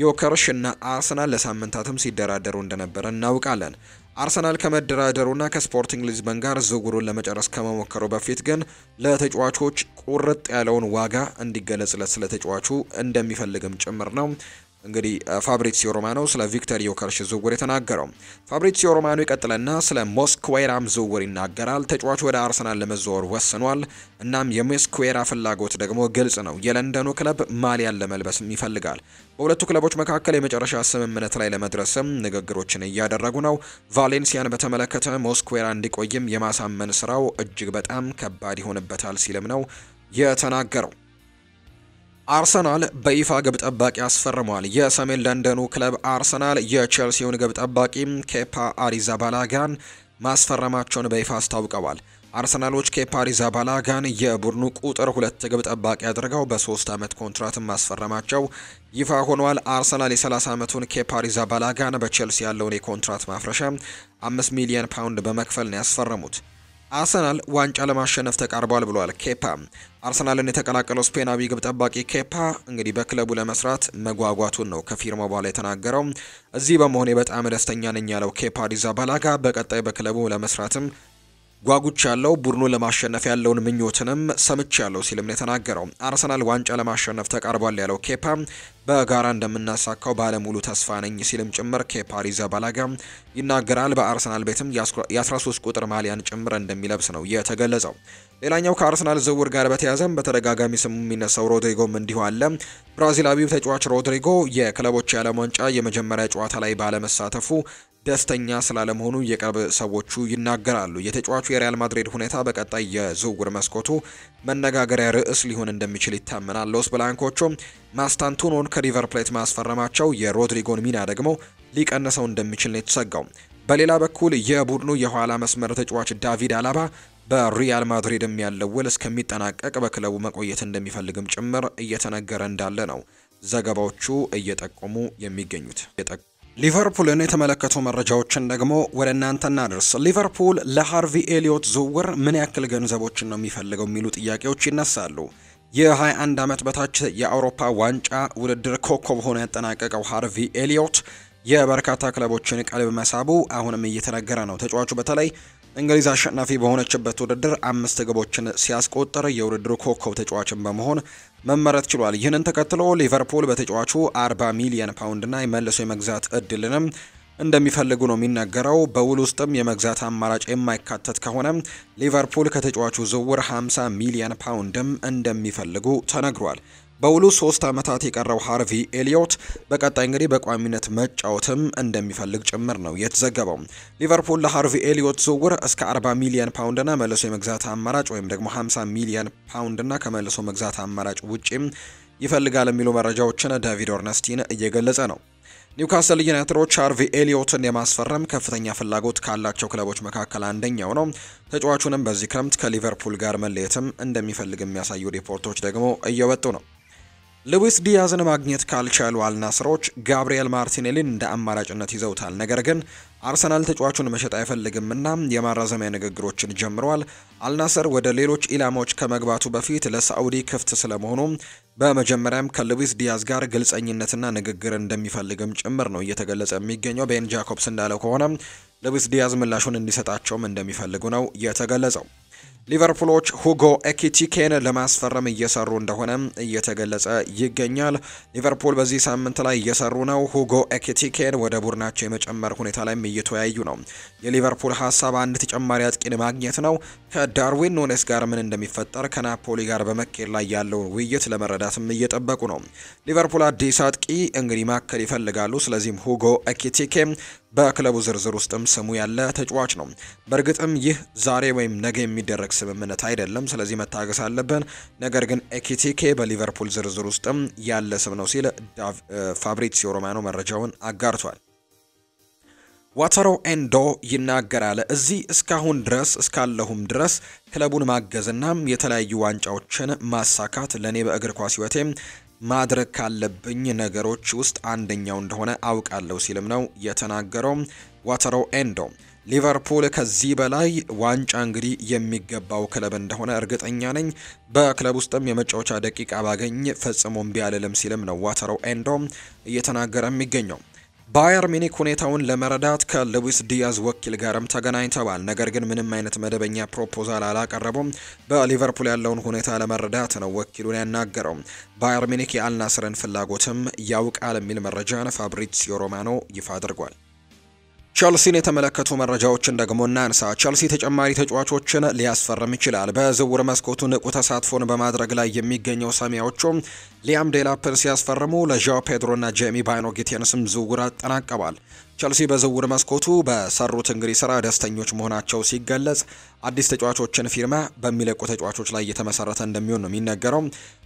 ዮከርሽ እና አርሰናል ለሳምንታትም ሲደራደሩ እንደነበረ እናውቃለን። አርሰናል ከመደራደሩና ከስፖርቲንግ ሊዝበን ጋር ዝውውሩን ለመጨረስ ከመሞከሩ በፊት ግን ለተጫዋቾች ቁርጥ ያለውን ዋጋ እንዲገለጽለት ስለ ተጫዋቹ እንደሚፈልግም ጭምር ነው እንግዲህ ፋብሪዚዮ ሮማኖ ስለ ቪክተር ዮከርሽ ዝውውር የተናገረው። ፋብሪዚዮ ሮማኖ ይቀጥልና ስለ ሞስኩዌራም ዝውውር ይናገራል። ተጫዋቹ ወደ አርሰናል ለመዘዋወር ወስኗል። እናም የሞስኩዌራ ፍላጎት ደግሞ ግልጽ ነው። የለንደኑ ክለብ ማሊያን ለመልበስም ይፈልጋል። በሁለቱ ክለቦች መካከል የመጨረሻ ስምምነት ላይ ለመድረስም ንግግሮችን እያደረጉ ነው። ቫሌንሲያን በተመለከተ ሞስኩዌራ እንዲቆይም የማሳመን ስራው እጅግ በጣም ከባድ ይሆንበታል ሲልም ነው የተናገረው። አርሰናል በይፋ ግብ ጠባቂ አስፈርሟል። የሰሜን ለንደኑ ክለብ አርሰናል የቼልሲውን ግብ ጠባቂ ኬፓ አሪዛባላጋን ማስፈረማቸውን በይፋ አስታውቀዋል። አርሰናሎች ኬፓ አሪዛባላጋን የቡድኑ ቁጥር 2 ግብ ጠባቂ አድርገው በ3 ዓመት ኮንትራት ማስፈረማቸው ይፋ ሆኗል። አርሰናል የ30 ዓመቱን ኬፓ አሪዛባላጋን በቼልሲ ያለውን የኮንትራት ማፍረሻ 5 ሚሊዮን ፓውንድ በመክፈል ነው ያስፈረሙት። አርሰናል ዋንጫ ለማሸነፍ ተቃርቧል ብሏል ኬፓ። አርሰናልን የተቀላቀለው ስፔናዊ ግብ ጠባቂ ኬፓ እንግዲህ በክለቡ ለመስራት መጓጓቱን ነው ከፊርማው በኋላ የተናገረው። እዚህ በመሆኔ በጣም ደስተኛ ነኝ ያለው ኬፓ አሪዛባላጋ በቀጣይ በክለቡ ለመስራትም ጓጉቻለሁ፣ ቡድኑ ለማሸነፍ ያለውን ምኞትንም ሰምቻለሁ ሲልም ነው የተናገረው። አርሰናል ዋንጫ ለማሸነፍ ተቃርቧል ያለው ኬፓ በጋራ እንደምናሳካው ባለሙሉ ተስፋ ነኝ ሲልም ጭምር ኬፓ አሪዛባላጋ ይናገራል። በአርሰናል ቤትም የ13 ቁጥር ማሊያን ጭምር እንደሚለብስ ነው የተገለጸው። ሌላኛው ከአርሰናል ዝውውር ጋር በተያያዘም በተደጋጋሚ ስሙ የሚነሳው ሮድሪጎም እንዲሁ አለ። ብራዚላዊው ተጫዋች ሮድሪጎ የክለቦች የዓለም ዋንጫ የመጀመሪያ ጨዋታ ላይ ባለመሳተፉ ደስተኛ ስላለመሆኑ የቅርብ ሰዎቹ ይናገራሉ። የተጫዋቹ የሪያል ማድሪድ ሁኔታ በቀጣይ የዝውውር መስኮቱ መነጋገሪያ ርዕስ ሊሆን እንደሚችል ይታመናል። ሎስ ብላንኮቹ ማስታንቱኖን ከሪቨር ፕሌት ማስፈረማቸው የሮድሪጎን ሚና ደግሞ ሊቀንሰው እንደሚችል ነው የተሰጋው። በሌላ በኩል የቡድኑ የኋላ መስመር ተጫዋች ዳቪድ አላባ በሪያል ማድሪድም ያለው ውል እስከሚጠናቀቅ በክለቡ መቆየት እንደሚፈልግም ጭምር እየተነገረ እንዳለ ነው ዘገባዎቹ እየጠቆሙ የሚገኙት። ሊቨርፑልን የተመለከቱ መረጃዎችን ደግሞ ወደ እናንተ እናደርስ። ሊቨርፑል ለሃርቪ ኤሊዮት ዝውውር ምን ያክል ገንዘቦችን ነው የሚፈልገው የሚሉ ጥያቄዎች ይነሳሉ። የ21 ዓመት በታች የአውሮፓ ዋንጫ ውድድር ኮከብ ሆኖ ያጠናቀቀው ሃርቪ ኤሊዮት የበርካታ ክለቦችን ቀልብ መሳቡ አሁንም እየተነገረ ነው። ተጫዋቹ በተለይ እንግሊዝ አሸናፊ በሆነችበት ውድድር 5 ግቦችን ሲያስቆጥር የውድድሩ ኮከብ ተጫዋችን በመሆን መመረጥ ችሏል። ይህንን ተከትሎ ሊቨርፑል በተጫዋቹ 40 ሚሊዮን ፓውንድና የመልሶ የመግዛት እድልንም እንደሚፈልጉ ነው የሚነገረው። በውል ውስጥም የመግዛት አማራጭ የማይካተት ከሆነ ሊቨርፑል ከተጫዋቹ ዝውውር 50 ሚሊዮን ፓውንድም እንደሚፈልጉ ተነግሯል። በውሉ 3 ዓመታት የቀረው ሃርቪ ኤሊዮት በቀጣይ እንግዲህ በቋሚነት መጫወትም እንደሚፈልግ ጭምር ነው የተዘገበው። ሊቨርፑል ለሃርቪ ኤሊዮት ዝውውር እስከ 40 ሚሊዮን ፓውንድና መልሶ የመግዛት አማራጭ ወይም ደግሞ 50 ሚሊዮን ፓውንድና ከመልሶ መግዛት አማራጭ ውጪም ይፈልጋል የሚሉ መረጃዎችን ዴቪድ ኦርነስቲን እየገለጸ ነው። ኒውካስል ዩናይትዶች ሃርቪ ኤሊዮትን የማስፈረም ከፍተኛ ፍላጎት ካላቸው ክለቦች መካከል አንደኛው ነው። ተጫዋቹንም በዚህ ክረምት ከሊቨርፑል ጋር መለየትም እንደሚፈልግ የሚያሳዩ ሪፖርቶች ደግሞ እየወጡ ነው። ሉዊስ ዲያዝን ማግኘት ካልቻሉ አልናስሮች ጋብሪኤል ማርቲኔሊን እንደ አማራጭነት ይዘውታል። ነገር ግን አርሰናል ተጫዋቹን መሸጥ አይፈልግምና የማራዘሚያ ንግግሮችን ጀምረዋል። አልናስር ወደ ሌሎች ኢላማዎች ከመግባቱ በፊት ለሳዑዲ ክፍት ስለመሆኑ በመጀመሪያም ከሉዊስ ዲያዝ ጋር ግልጸኝነትና ንግግር እንደሚፈልግም ጭምር ነው እየተገለጸ የሚገኘው። ቤን ጃኮብስ እንዳለው ከሆነ ሉዊስ ዲያዝ ምላሹን እንዲሰጣቸውም እንደሚፈልጉ ነው የተገለጸው። ሊቨርፑሎች ሁጎ ኤኪቲኬን ለማስፈረም እየሰሩ እንደሆነ እየተገለጸ ይገኛል። ሊቨርፑል በዚህ ሳምንት ላይ እየሰሩ ነው። ሁጎ ኤኪቲኬን ወደ ቡድናቸው የመጨመር ሁኔታ ላይም እየተወያዩ ነው። የሊቨርፑል ሀሳብ አንድ ተጨማሪ አጥቂን ማግኘት ነው። ከዳርዊን ኑኔስ ጋር ምን እንደሚፈጠር ከናፖሊ ጋር በመካሄድ ላይ ያለውን ውይይት ለመረዳትም እየጠበቁ ነው። ሊቨርፑል አዲስ አጥቂ እንግዲህ ማከል ይፈልጋሉ። ስለዚህም ሁጎ ኤኪቲኬ በክለቡ ዝርዝር ውስጥም ስሙ ያለ ተጫዋች ነው። በእርግጥም ይህ ዛሬ ወይም ነገ የሚደረግ ስምምነት አይደለም፣ ስለዚህ መታገስ አለብን። ነገር ግን ኤኪቲኬ በሊቨርፑል ዝርዝር ውስጥም ያለ ስም ነው ሲል ፋብሪዚዮ ሮማኖ መረጃውን አጋርቷል። ዋተሮ ኤንዶ ይናገራል። እዚህ እስካሁን ድረስ እስካለሁም ድረስ ክለቡን ማገዝና የተለያዩ ዋንጫዎችን ማሳካት ለኔ በእግር ኳስ ህይወቴ ማድረግ ካለብኝ ነገሮች ውስጥ አንደኛው እንደሆነ አውቃለሁ ሲልም ነው የተናገረው ዋተሮ ኤንዶ። ሊቨርፑል ከዚህ በላይ ዋንጫ እንግዲህ የሚገባው ክለብ እንደሆነ እርግጠኛ ነኝ። በክለብ ውስጥም የመጫወቻ ደቂቃ ባገኝ ፈጽሞ እምቢ አልልም ሲልም ነው ዋተሮ ኤንዶ እየተናገረ የሚገኘው። ባየር ሚኒክ ሁኔታውን ለመረዳት ከሉዊስ ዲያዝ ወኪል ጋርም ተገናኝተዋል። ነገር ግን ምንም አይነት መደበኛ ፕሮፖዛል አላቀረቡም። በሊቨርፑል ያለውን ሁኔታ ለመረዳት ነው ወኪሉን ያናገረው። ባየር ሚኒክ የአልናስርን ፍላጎትም ያውቃል የሚል መረጃን ፋብሪዚዮ ሮማኖ ይፋ አድርጓል። ቸልሲን የተመለከቱ መረጃዎችን ደግሞ እናንሳ። ቸልሲ ተጨማሪ ተጫዋቾችን ሊያስፈርም ይችላል። በዝውውር መስኮቱ ንቁ ተሳትፎን በማድረግ ላይ የሚገኘው ሰማያዎቹ ሊያም ዴላፕን ሲያስፈርሙ ለዣኦ ፔድሮና ጄሚ ባይኖ ጊቴንስም ዝውውር አጠናቀዋል። ቸልሲ በዝውውር መስኮቱ በሰሩት እንግዲህ ስራ ደስተኞች መሆናቸው ሲገለጽ አዲስ ተጫዋቾችን ፊርማ በሚለቁ ተጫዋቾች ላይ እየተመሰረተ እንደሚሆን ነው የሚነገረው።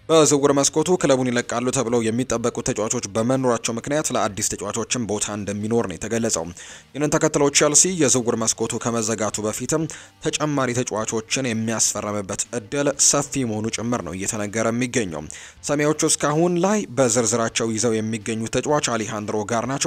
በዝውውር መስኮቱ ክለቡን ይለቃሉ ተብለው የሚጠበቁ ተጫዋቾች በመኖራቸው ምክንያት ለአዲስ ተጫዋቾችም ቦታ እንደሚኖር ነው የተገለጸው። ይህንን ተከትሎ ቸልሲ የዝውውር መስኮቱ ከመዘጋቱ በፊትም ተጨማሪ ተጫዋቾችን የሚያስፈርምበት እድል ሰፊ መሆኑ ጭምር ነው እየተነገረ የሚገኘው። ሰማያዎቹ እስካሁን ላይ በዝርዝራቸው ይዘው የሚገኙት ተጫዋች አሌሃንድሮ ጋርናቾ፣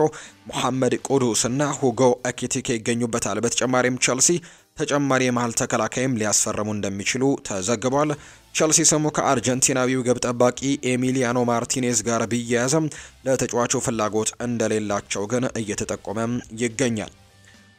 ሞሐመድ ቁዱስ እና ሁጎ ኤኪቲኬ ይገኙበታል። በተጨማሪም ቸልሲ ተጨማሪ የመሃል ተከላካይም ሊያስፈርሙ እንደሚችሉ ተዘግቧል። ቸልሲ ስሙ ከአርጀንቲናዊው ግብ ጠባቂ ኤሚሊያኖ ማርቲኔዝ ጋር ቢያያዝም ለተጫዋቹ ፍላጎት እንደሌላቸው ግን እየተጠቆመ ይገኛል።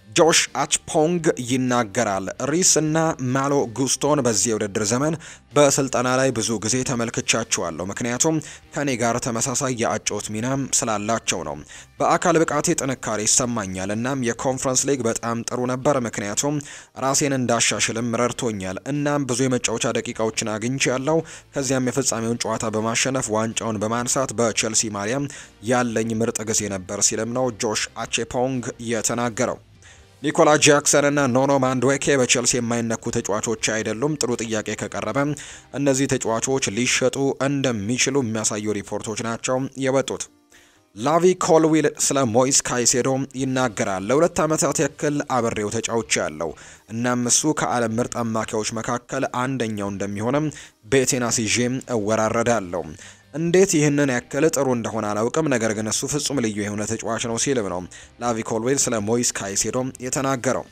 ጆሽ አችፖንግ ይናገራል። ሪስ እና ማሎ ጉስቶን በዚህ የውድድር ዘመን በስልጠና ላይ ብዙ ጊዜ ተመልክቻቸዋለሁ፣ ምክንያቱም ከኔ ጋር ተመሳሳይ የአጨዋወት ሚናም ስላላቸው ነው። በአካል ብቃቴ ጥንካሬ ይሰማኛል። እናም የኮንፈረንስ ሊግ በጣም ጥሩ ነበር፣ ምክንያቱም ራሴን እንዳሻሽልም ረድቶኛል። እናም ብዙ የመጫወቻ ደቂቃዎችን አግኝቻለሁ። ከዚያም የፍጻሜውን ጨዋታ በማሸነፍ ዋንጫውን በማንሳት በቼልሲ ማሊያም ያለኝ ምርጥ ጊዜ ነበር ሲልም ነው ጆሽ አቼፖንግ የተናገረው። ኒኮላ ጃክሰን እና ኖኖ ማንድዌኬ በቼልሲ የማይነኩ ተጫዋቾች አይደሉም። ጥሩ ጥያቄ ከቀረበ እነዚህ ተጫዋቾች ሊሸጡ እንደሚችሉ የሚያሳዩ ሪፖርቶች ናቸው የወጡት። ላቪ ኮልዊል ስለ ሞይስ ካይሴዶ ይናገራል። ለ2 ዓመታት ያክል አብሬው ተጫውቼ ያለው እናም እሱ ከዓለም ምርጥ አማካዮች መካከል አንደኛው እንደሚሆንም ቤቴን አስይዤም እወራረዳለሁ። እንዴት ይህንን ያክል ጥሩ እንደሆነ አላውቅም፣ ነገር ግን እሱ ፍጹም ልዩ የሆነ ተጫዋች ነው ሲልም ነው ላቪ ኮልዌል ስለ ሞይስ ካይሴዶ የተናገረው።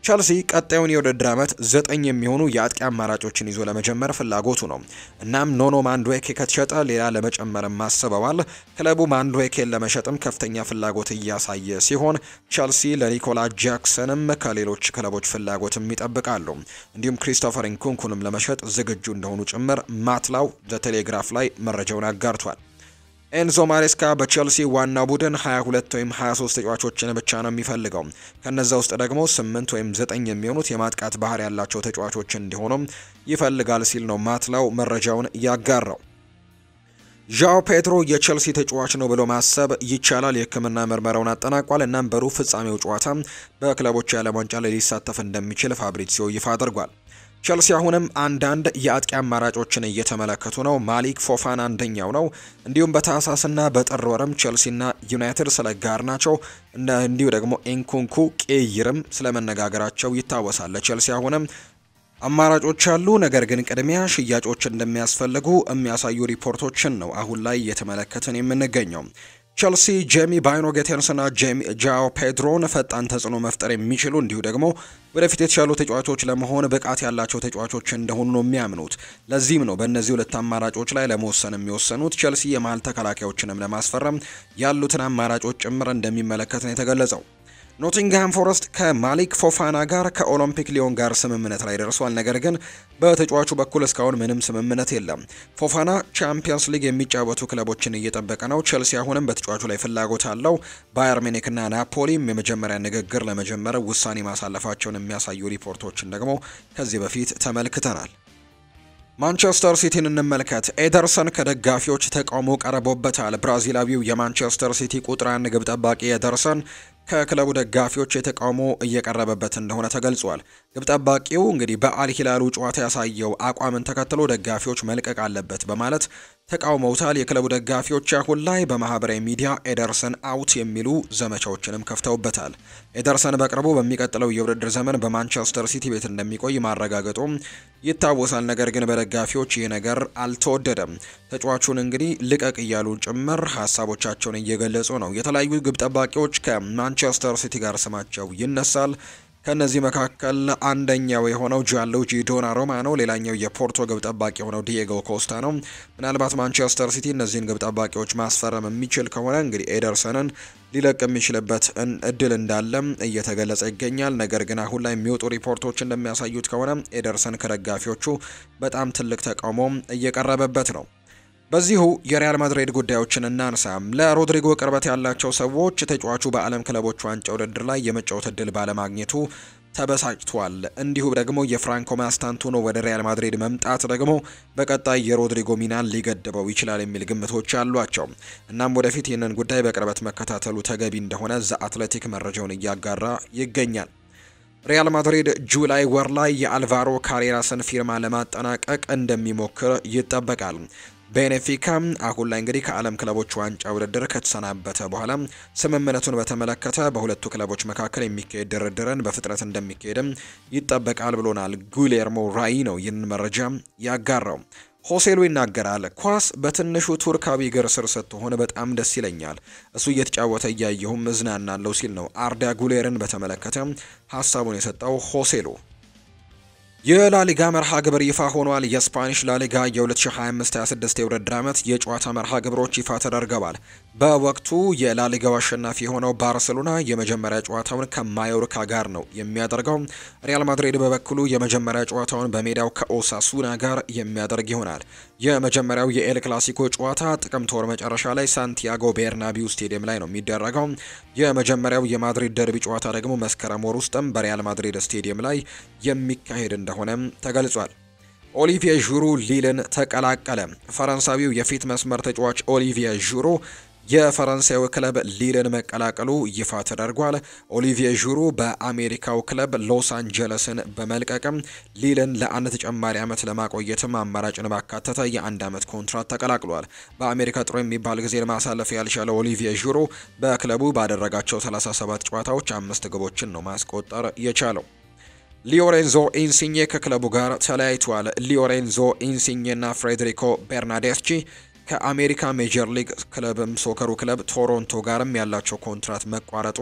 ቸልሲ ቀጣዩን የውድድር ዓመት 9 የሚሆኑ የአጥቂ አማራጮችን ይዞ ለመጀመር ፍላጎቱ ነው። እናም ኖኖ ማንድዌኬ ከተሸጠ ሌላ ለመጨመርም አስበዋል። ክለቡ ማንድዌኬን ለመሸጥም ከፍተኛ ፍላጎት እያሳየ ሲሆን ቸልሲ ለኒኮላ ጃክሰንም ከሌሎች ክለቦች ፍላጎትም ይጠብቃሉ። እንዲሁም ክሪስቶፈር ኢንኩንኩንም ለመሸጥ ዝግጁ እንደሆኑ ጭምር ማትላው ዘቴሌግራፍ ላይ መረጃውን አጋርቷል። ኤንዞ ማሬስካ በቼልሲ ዋና ቡድን 22 ወይም 23 ተጫዋቾችን ብቻ ነው የሚፈልገው። ከነዛ ውስጥ ደግሞ 8 ወይም 9 የሚሆኑት የማጥቃት ባህር ያላቸው ተጫዋቾች እንዲሆኑም ይፈልጋል ሲል ነው ማትላው መረጃውን ያጋራው። ዣኦ ፔድሮ የቼልሲ ተጫዋች ነው ብሎ ማሰብ ይቻላል። የሕክምና ምርመራውን አጠናቋል። እናም በሩብ ፍጻሜው ጨዋታ በክለቦች የዓለም ዋንጫ ላይ ሊሳተፍ እንደሚችል ፋብሪዚዮ ይፋ አድርጓል። ቸልሲ አሁንም አንዳንድ የአጥቂ አማራጮችን እየተመለከቱ ነው። ማሊክ ፎፋና አንደኛው ነው። እንዲሁም በታህሳስና በጥር ወርም ቸልሲና ዩናይትድ ስለ ጋርናቾ እንዲሁ ደግሞ ኤንኩንኩ ቄይርም ስለመነጋገራቸው ይታወሳል። ቸልሲ አሁንም አማራጮች አሉ፣ ነገር ግን ቅድሚያ ሽያጮች እንደሚያስፈልጉ የሚያሳዩ ሪፖርቶችን ነው አሁን ላይ እየተመለከትን የምንገኘው። ቸልሲ ጄሚ ባይኖ ጌቴንስና ጃኦ ፔድሮን ፈጣን ተጽዕኖ መፍጠር የሚችሉ እንዲሁ ደግሞ ወደፊት የተሻሉ ተጫዋቾች ለመሆን ብቃት ያላቸው ተጫዋቾች እንደሆኑ ነው የሚያምኑት። ለዚህም ነው በእነዚህ ሁለት አማራጮች ላይ ለመወሰን የሚወሰኑት። ቸልሲ የመሃል ተከላካዮችንም ለማስፈረም ያሉትን አማራጮች ጭምር እንደሚመለከት ነው የተገለጸው። ኖቲንግሃም ፎረስት ከማሊክ ፎፋና ጋር ከኦሎምፒክ ሊዮን ጋር ስምምነት ላይ ደርሷል። ነገር ግን በተጫዋቹ በኩል እስካሁን ምንም ስምምነት የለም። ፎፋና ቻምፒየንስ ሊግ የሚጫወቱ ክለቦችን እየጠበቀ ነው። ቸልሲ አሁንም በተጫዋቹ ላይ ፍላጎት አለው። ባየር ሚኒክና ናፖሊም የመጀመሪያ ንግግር ለመጀመር ውሳኔ ማሳለፋቸውን የሚያሳዩ ሪፖርቶችን ደግሞ ከዚህ በፊት ተመልክተናል። ማንቸስተር ሲቲን እንመልከት። ኤደርሰን ከደጋፊዎች ተቃውሞ ቀርቦበታል። ብራዚላዊው የማንቸስተር ሲቲ ቁጥር 1 ግብ ጠባቂ ኤደርሰን ከክለቡ ደጋፊዎች የተቃውሞ እየቀረበበት እንደሆነ ተገልጿል። ግብ ጠባቂው እንግዲህ በአል ሂላሉ ጨዋታ ያሳየው አቋምን ተከትሎ ደጋፊዎች መልቀቅ አለበት በማለት ተቃውመውታል። የክለቡ ደጋፊዎች አሁን ላይ በማህበራዊ ሚዲያ ኤደርሰን አውት የሚሉ ዘመቻዎችንም ከፍተውበታል። ኤደርሰን በቅርቡ በሚቀጥለው የውድድር ዘመን በማንቸስተር ሲቲ ቤት እንደሚቆይ ማረጋገጡ ይታወሳል። ነገር ግን በደጋፊዎች ይህ ነገር አልተወደደም። ተጫዋቹን እንግዲህ ልቀቅ እያሉ ጭምር ሀሳቦቻቸውን እየገለጹ ነው። የተለያዩ ግብ ጠባቂዎች ከማንቸስተር ሲቲ ጋር ስማቸው ይነሳል። ከነዚህ መካከል አንደኛው የሆነው ጂያንሉጂ ዶናሩማ ነው። ሌላኛው የፖርቶ ግብ ጠባቂ የሆነው ዲየጎ ኮስታ ነው። ምናልባት ማንቸስተር ሲቲ እነዚህን ግብ ጠባቂዎች ማስፈረም የሚችል ከሆነ እንግዲህ ኤደርሰንን ሊለቅ የሚችልበት እድል እንዳለም እየተገለጸ ይገኛል። ነገር ግን አሁን ላይ የሚወጡ ሪፖርቶች እንደሚያሳዩት ከሆነ ኤደርሰን ከደጋፊዎቹ በጣም ትልቅ ተቃውሞ እየቀረበበት ነው። በዚሁ የሪያል ማድሪድ ጉዳዮችን እናንሳ። ለሮድሪጎ ቅርበት ያላቸው ሰዎች ተጫዋቹ በዓለም ክለቦች ዋንጫ ውድድር ላይ የመጫወት እድል ባለማግኘቱ ተበሳጭቷል። እንዲሁ ደግሞ የፍራንኮ ማስታንቱኖ ወደ ሪያል ማድሪድ መምጣት ደግሞ በቀጣይ የሮድሪጎ ሚናን ሊገድበው ይችላል የሚል ግምቶች አሏቸው። እናም ወደፊት ይህንን ጉዳይ በቅርበት መከታተሉ ተገቢ እንደሆነ ዘ አትሌቲክ መረጃውን እያጋራ ይገኛል። ሪያል ማድሪድ ጁላይ ወር ላይ የአልቫሮ ካሬራስን ፊርማ ለማጠናቀቅ እንደሚሞክር ይጠበቃል። ቤኔፊካ አሁን ላይ እንግዲህ ከዓለም ክለቦች ዋንጫ ውድድር ከተሰናበተ በኋላ ስምምነቱን በተመለከተ በሁለቱ ክለቦች መካከል የሚካሄድ ድርድርን በፍጥነት እንደሚካሄድም ይጠበቃል ብሎናል። ጉሌርሞ ራይ ነው ይህንን መረጃ ያጋራው። ሆሴሉ ይናገራል። ኳስ በትንሹ ቱርካዊ እግር ስር ስትሆን በጣም ደስ ይለኛል፣ እሱ እየተጫወተ እያየሁም እዝናናለሁ ሲል ነው አርዳ ጉሌርን በተመለከተ ሀሳቡን የሰጠው ሆሴሉ። የላሊጋ መርሃ ግብር ይፋ ሆኗል። የስፓኒሽ ላሊጋ የ2025-26 የውድድር ዓመት የጨዋታ መርሃ ግብሮች ይፋ ተደርገዋል። በወቅቱ የላሊጋው አሸናፊ የሆነው ባርሴሎና የመጀመሪያ ጨዋታውን ከማዮርካ ጋር ነው የሚያደርገው። ሪያል ማድሪድ በበኩሉ የመጀመሪያ ጨዋታውን በሜዳው ከኦሳሱና ጋር የሚያደርግ ይሆናል። የመጀመሪያው የኤል ክላሲኮ ጨዋታ ጥቅምት ወር መጨረሻ ላይ ሳንቲያጎ ቤርናቢው ስቴዲየም ላይ ነው የሚደረገው። የመጀመሪያው የማድሪድ ደርቢ ጨዋታ ደግሞ መስከረም ወር ውስጥም በሪያል ማድሪድ ስቴዲየም ላይ የሚካሄድ እንደሆነም ተገልጿል። ኦሊቪየ ዡሩ ሊልን ተቀላቀለ። ፈረንሳዊው የፊት መስመር ተጫዋች ኦሊቪየ ዡሩ የፈረንሳዩ ክለብ ሊልን መቀላቀሉ ይፋ ተደርጓል። ኦሊቪየ ዡሩ በአሜሪካው ክለብ ሎስ አንጀለስን በመልቀቅም ሊልን ለአንድ ተጨማሪ ዓመት ለማቆየትም አማራጭን ባካተተ የአንድ ዓመት ኮንትራት ተቀላቅሏል። በአሜሪካ ጥሩ የሚባል ጊዜ ለማሳለፍ ያልቻለው ኦሊቪየ ዡሩ በክለቡ ባደረጋቸው 37 ጨዋታዎች 5 ግቦችን ነው ማስቆጠር የቻለው። ሊዮሬንዞ ኢንሲኜ ከክለቡ ጋር ተለያይቷል። ሊዮሬንዞ ኢንሲኜ እና ፍሬድሪኮ ቤርናዴስቺ ከአሜሪካ ሜጀር ሊግ ክለብም ሶከሩ ክለብ ቶሮንቶ ጋርም ያላቸው ኮንትራት መቋረጡ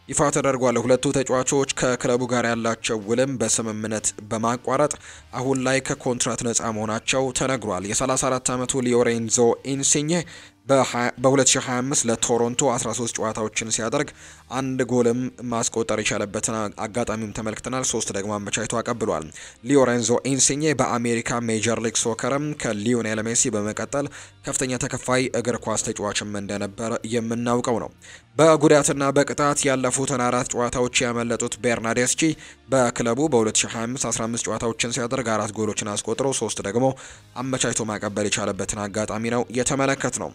ይፋ ተደርጓል። ሁለቱ ተጫዋቾች ከክለቡ ጋር ያላቸው ውልም በስምምነት በማቋረጥ አሁን ላይ ከኮንትራት ነፃ መሆናቸው ተነግሯል። የ34 ዓመቱ ሊዮሬንዞ ኢንሲኜ በ2025 ለቶሮንቶ 13 ጨዋታዎችን ሲያደርግ አንድ ጎልም ማስቆጠር የቻለበትን አጋጣሚም ተመልክተናል። 3 ደግሞ አመቻችቶ አቀብሏል። ሊዮሬንዞ ኢንሲኜ በአሜሪካ ሜጀር ሊግ ሶከርም ከሊዮኔል ሜሲ በመቀጠል ከፍተኛ ተከፋይ እግር ኳስ ተጫዋችም እንደነበር የምናውቀው ነው። በጉዳትና በቅጣት ያለፉትን 4 ጨዋታዎች ያመለጡት ቤርናዴስቺ በክለቡ በ2025 15 ጨዋታዎችን ሲያደርግ 4 ጎሎችን አስቆጥሮ 3 ደግሞ አመቻችቶ ማቀበል የቻለበትን አጋጣሚ ነው የተመለከት ነው።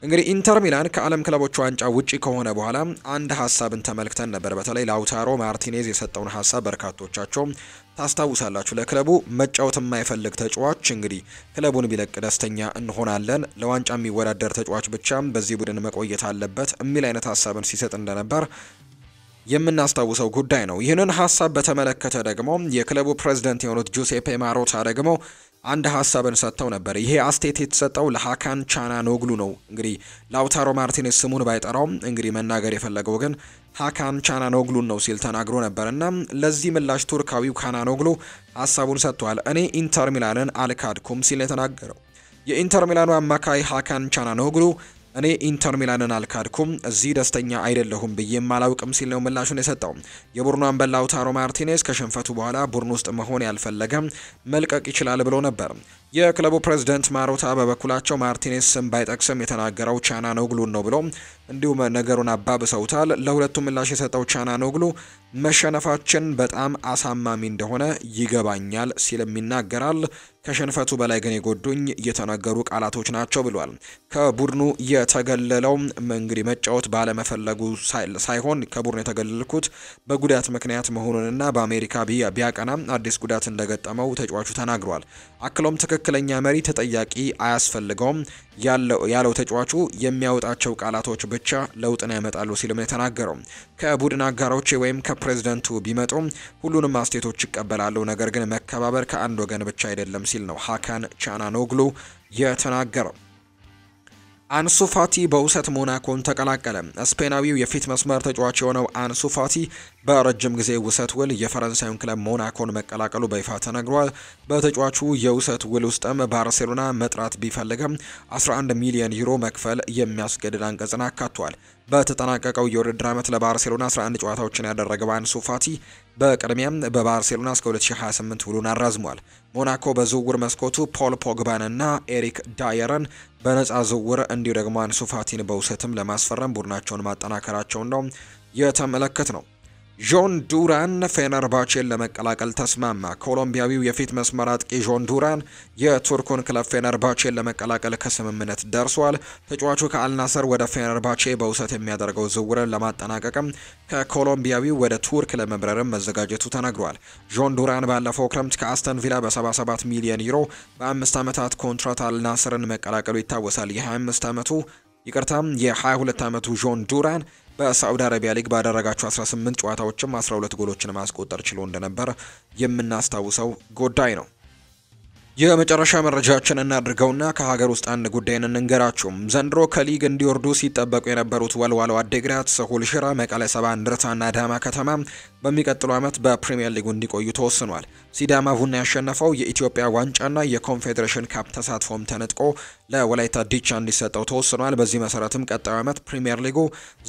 እንግዲህ ኢንተር ሚላን ከዓለም ክለቦች ዋንጫ ውጪ ከሆነ በኋላ አንድ ሀሳብን ተመልክተን ነበር። በተለይ ላውታሮ ማርቲኔዝ የሰጠውን ሀሳብ በርካቶቻቸው ታስታውሳላችሁ። ለክለቡ መጫወት የማይፈልግ ተጫዋች እንግዲህ ክለቡን ቢለቅ ደስተኛ እንሆናለን፣ ለዋንጫ የሚወዳደር ተጫዋች ብቻ በዚህ ቡድን መቆየት አለበት የሚል አይነት ሀሳብን ሲሰጥ እንደነበር የምናስታውሰው ጉዳይ ነው። ይህንን ሀሳብ በተመለከተ ደግሞ የክለቡ ፕሬዝዳንት የሆኑት ጁሴፔ ማሮታ ደግሞ አንድ ሀሳብን ሰጥተው ነበር። ይሄ አስቴት የተሰጠው ለሃካን ቻናኖግሉ ነው። እንግዲህ ላውታሮ ማርቲኔዝ ስሙን ባይጠራውም እንግዲህ መናገር የፈለገው ግን ሃካን ቻናኖግሉን ነው ሲል ተናግሮ ነበርና ለዚህ ምላሽ ቱርካዊው ካናኖግሉ ሀሳቡን ሰጥቷል። እኔ ኢንተር ሚላንን አልካድኩም ሲል የተናገረው የኢንተር ሚላኑ አማካይ ሃካን ቻናኖግሉ እኔ ኢንተር ሚላንን አልካድኩም፣ እዚህ ደስተኛ አይደለሁም ብዬም አላውቅም ሲል ነው ምላሹን የሰጠው። የቡድኑ አምበል ላውታሮ ማርቲኔዝ ከሽንፈቱ በኋላ ቡድኑ ውስጥ መሆን ያልፈለገ መልቀቅ ይችላል ብሎ ነበር። የክለቡ ፕሬዝዳንት ማሮታ በበኩላቸው ማርቲኔዝ ስም ባይጠቅስም የተናገረው ቻናኖግሉን ነው ብሎ እንዲሁም ነገሩን አባብሰውታል። ለሁለቱም ምላሽ የሰጠው ቻናኖግሉ መሸነፋችን በጣም አሳማሚ እንደሆነ ይገባኛል ሲልም ይናገራል። ከሽንፈቱ በላይ ግን የጎዱኝ የተነገሩ ቃላቶች ናቸው ብሏል። ከቡድኑ የተገለለው እንግዲህ መጫወት ባለመፈለጉ ሳይሆን ከቡድኑ የተገለልኩት በጉዳት ምክንያት መሆኑንና በአሜሪካ ቢያቀና አዲስ ጉዳት እንደገጠመው ተጫዋቹ ተናግሯል። አክሎም ትክክለኛ መሪ ተጠያቂ አያስፈልገውም ያለው ተጫዋቹ የሚያወጣቸው ቃላቶች ብቻ ለውጥን ያመጣሉ ሲልም የተናገረው። ከቡድን አጋሮቼ ወይም ከፕሬዝዳንቱ ቢመጡ ሁሉንም አስተያየቶች ይቀበላሉ፣ ነገር ግን መከባበር ከአንድ ወገን ብቻ አይደለም ሲል ነው ሃካን ቻናኖግሉ የተናገረው። አንሱ ፋቲ በውሰት ሞናኮን ተቀላቀለ። ስፔናዊው የፊት መስመር ተጫዋች የሆነው አንሱ ፋቲ በረጅም ጊዜ ውሰት ውል የፈረንሳዩን ክለብ ሞናኮን መቀላቀሉ በይፋ ተነግሯል። በተጫዋቹ የውሰት ውል ውስጥም ባርሴሎና መጥራት ቢፈልግም 11 ሚሊዮን ዩሮ መክፈል የሚያስገድድ አንቀጽን አካቷል። በተጠናቀቀው የውድድር ዓመት ለባርሴሎና 11 ጨዋታዎችን ያደረገው አንሱ ፋቲ በቅድሚያም በባርሴሎና እስከ 2028 ውሉን አራዝሟል። ሞናኮ በዝውውር መስኮቱ ፖል ፖግባን እና ኤሪክ ዳየርን በነፃ ዝውውር እንዲሁ ደግሞ አንሱ ፋቲን በውሰትም ለማስፈረም ቡድናቸውን ማጠናከራቸውን ነው የተመለከት ነው። ጆን ዱራን ፌነርባቼን ለመቀላቀል ተስማማ። ኮሎምቢያዊው የፊት መስመር አጥቂ ጆን ዱራን የቱርኩን ክለብ ፌነርባቼን ለመቀላቀል ከስምምነት ደርሷል። ተጫዋቹ ከአልናሰር ወደ ፌነርባቼ በውሰት የሚያደርገው ዝውውርን ለማጠናቀቅም ከኮሎምቢያዊው ወደ ቱርክ ለመብረርም መዘጋጀቱ ተነግሯል። ጆን ዱራን ባለፈው ክረምት ከአስተን ቪላ በ77 ሚሊዮን ዩሮ በ5 ዓመታት ኮንትራት አልናስርን መቀላቀሉ ይታወሳል። የ22 ዓመቱ ጆን ዱራን በሳዑዲ አረቢያ ሊግ ባደረጋቸው 18 ጨዋታዎችም 12 ጎሎችን ማስቆጠር ችሎ እንደነበር የምናስታውሰው ጉዳይ ነው። የመጨረሻ መረጃችን እናድርገውና ከሀገር ውስጥ አንድ ጉዳይን እንንገራችሁ። ዘንድሮ ከሊግ እንዲወርዱ ሲጠበቁ የነበሩት ወልዋሎ አዲግራት፣ ስሁል ሽረ፣ መቀለ ሰባ እንደርታና አዳማ ከተማ በሚቀጥለው ዓመት በፕሪሚየር ሊጉ እንዲቆዩ ተወስኗል። ሲዳማ ቡና ያሸነፈው የኢትዮጵያ ዋንጫና የኮንፌዴሬሽን ካፕ ተሳትፎም ተነጥቆ ለወላይታ ዲቻ እንዲሰጠው ተወስኗል። በዚህ መሰረትም ቀጣዩ ዓመት ፕሪሚየር ሊጉ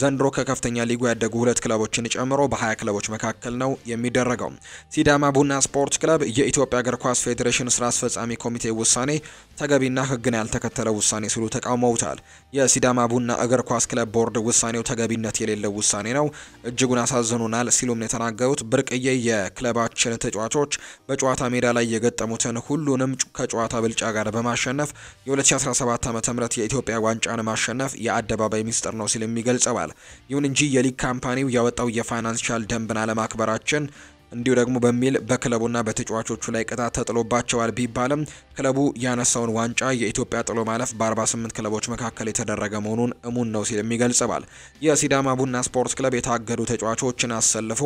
ዘንድሮ ከከፍተኛ ሊጉ ያደጉ 2 ክለቦችን ጨምሮ በ20 ክለቦች መካከል ነው የሚደረገው። ሲዳማ ቡና ስፖርት ክለብ የኢትዮጵያ እግር ኳስ ፌዴሬሽን ስራ አስፈጻሚ ኮሚቴ ውሳኔ ተገቢና ሕግን ያልተከተለ ውሳኔ ሲሉ ተቃውመውታል። የሲዳማ ቡና እግር ኳስ ክለብ ቦርድ ውሳኔው ተገቢነት የሌለው ውሳኔ ነው፣ እጅጉን አሳዝኖናል ሲሉም የተናገሩት ብርቅዬ የክለባችን ተጫዋቾች በጨዋታ ሜዳ ላይ የገጠሙትን ሁሉንም ከጨዋታ ብልጫ ጋር በማሸነፍ የ2017 ዓ.ም የኢትዮጵያ ዋንጫን ማሸነፍ የአደባባይ ሚስጥር ነው ሲልም ይገልጸዋል። ይሁን እንጂ የሊግ ካምፓኒው ያወጣው የፋይናንሻል ደንብን አለማክበራችን እንዲሁ ደግሞ በሚል በክለቡና በተጫዋቾቹ ላይ ቅጣት ተጥሎባቸዋል ቢባልም ክለቡ ያነሳውን ዋንጫ የኢትዮጵያ ጥሎ ማለፍ በ48 ክለቦች መካከል የተደረገ መሆኑን እሙን ነው ሲል የሚገልጸዋል። የሲዳማ ቡና ስፖርት ክለብ የታገዱ ተጫዋቾችን አሰልፎ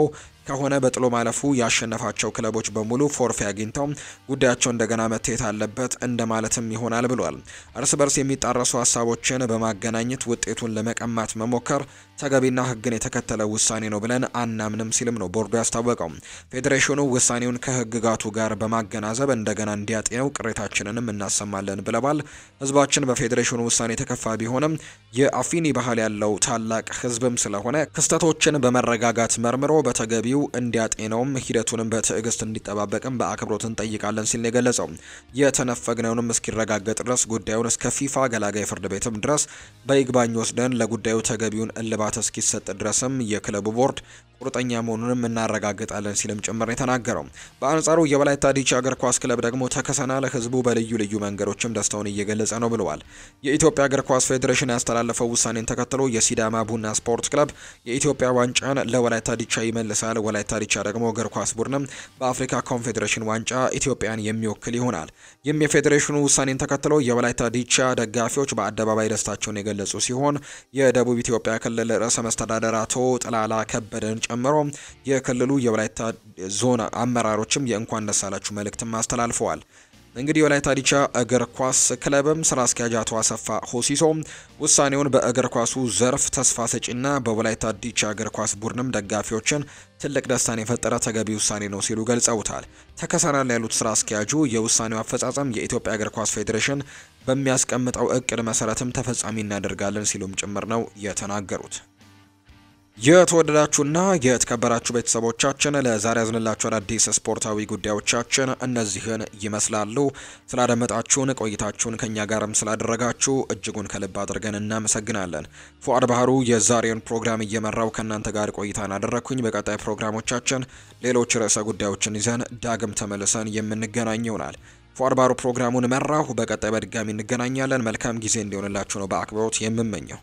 ከሆነ በጥሎ ማለፉ ያሸነፋቸው ክለቦች በሙሉ ፎርፌ አግኝተው ጉዳያቸው እንደገና መታየት አለበት እንደማለትም ይሆናል ብሏል። እርስ በርስ የሚጣረሱ ሀሳቦችን በማገናኘት ውጤቱን ለመቀማት መሞከር ተገቢና ሕግን የተከተለ ውሳኔ ነው ብለን አናምንም ሲልም ነው ቦርዱ ያስታወቀው። ፌዴሬሽኑ ውሳኔውን ከሕግጋቱ ጋር በማገናዘብ እንደገና እንዲያጤነው ቅሬታችንንም እናሰማለን ብለዋል። ሕዝባችን በፌዴሬሽኑ ውሳኔ የተከፋ ቢሆንም የአፊኒ ባህል ያለው ታላቅ ሕዝብም ስለሆነ ክስተቶችን በመረጋጋት መርምሮ በተገቢው እንዲያጤነውም ሂደቱንም በትዕግስት እንዲጠባበቅም በአክብሮት እንጠይቃለን ሲል የገለጸው የተነፈግነውንም እስኪረጋገጥ ድረስ ጉዳዩን እስከ ፊፋ ገላጋይ ፍርድ ቤትም ድረስ በይግባኝ ወስደን ለጉዳዩ ተገቢውን እልባት እስኪሰጥ ድረስም የክለቡ ቦርድ ቁርጠኛ መሆኑንም እናረጋግጣለን ሲልም ጭምር የተናገረው። በአንጻሩ የወላይታ ዲቻ እግር ኳስ ክለብ ደግሞ ተከሰናል፣ ህዝቡ በልዩ ልዩ መንገዶችም ደስታውን እየገለጸ ነው ብለዋል። የኢትዮጵያ እግር ኳስ ፌዴሬሽን ያስተላለፈው ውሳኔን ተከትሎ የሲዳማ ቡና ስፖርት ክለብ የኢትዮጵያ ዋንጫን ለወላይታ ዲቻ ይመልሳል። ወላይታ ዲቻ ደግሞ እግር ኳስ ቡድንም በአፍሪካ ኮንፌዴሬሽን ዋንጫ ኢትዮጵያን የሚወክል ይሆናል። ይህም የፌዴሬሽኑ ውሳኔን ተከትሎ የወላይታ ዲቻ ደጋፊዎች በአደባባይ ደስታቸውን የገለጹ ሲሆን የደቡብ ኢትዮጵያ ክልል ርዕሰ መስተዳደር አቶ ጥላላ ከበደን ጨምሮ የክልሉ የወላይታ ዞን አመራሮችም የእንኳን ደስ አላችሁ መልእክትም አስተላልፈዋል። እንግዲህ የወላይታ ዲቻ እግር ኳስ ክለብም ስራ አስኪያጅ አቶ አሰፋ ሆሲሶ ውሳኔውን በእግር ኳሱ ዘርፍ ተስፋ ሰጪና በወላይታ ዲቻ እግር ኳስ ቡድንም ደጋፊዎችን ትልቅ ደስታን የፈጠረ ተገቢ ውሳኔ ነው ሲሉ ገልጸውታል። ተከሰናል ያሉት ስራ አስኪያጁ የውሳኔው አፈጻጸም የኢትዮጵያ እግር ኳስ ፌዴሬሽን በሚያስቀምጠው እቅድ መሰረትም ተፈጻሚ እናደርጋለን ሲሉም ጭምር ነው የተናገሩት። የተወደዳችሁና የተከበራችሁ ቤተሰቦቻችን ለዛሬ ያዝንላችሁ አዳዲስ ስፖርታዊ ጉዳዮቻችን እነዚህን ይመስላሉ። ስላደመጣችሁን ቆይታችሁን ከኛ ጋርም ስላደረጋችሁ እጅጉን ከልብ አድርገን እናመሰግናለን። ፉአድ ባህሩ የዛሬውን ፕሮግራም እየመራው ከእናንተ ጋር ቆይታን አደረኩኝ። በቀጣይ ፕሮግራሞቻችን ሌሎች ርዕሰ ጉዳዮችን ይዘን ዳግም ተመልሰን የምንገናኝ ይሆናል። ፉአድ ባህሩ ፕሮግራሙን መራሁ። በቀጣይ በድጋሚ እንገናኛለን። መልካም ጊዜ እንዲሆንላችሁ ነው በአክብሮት የምመኘው።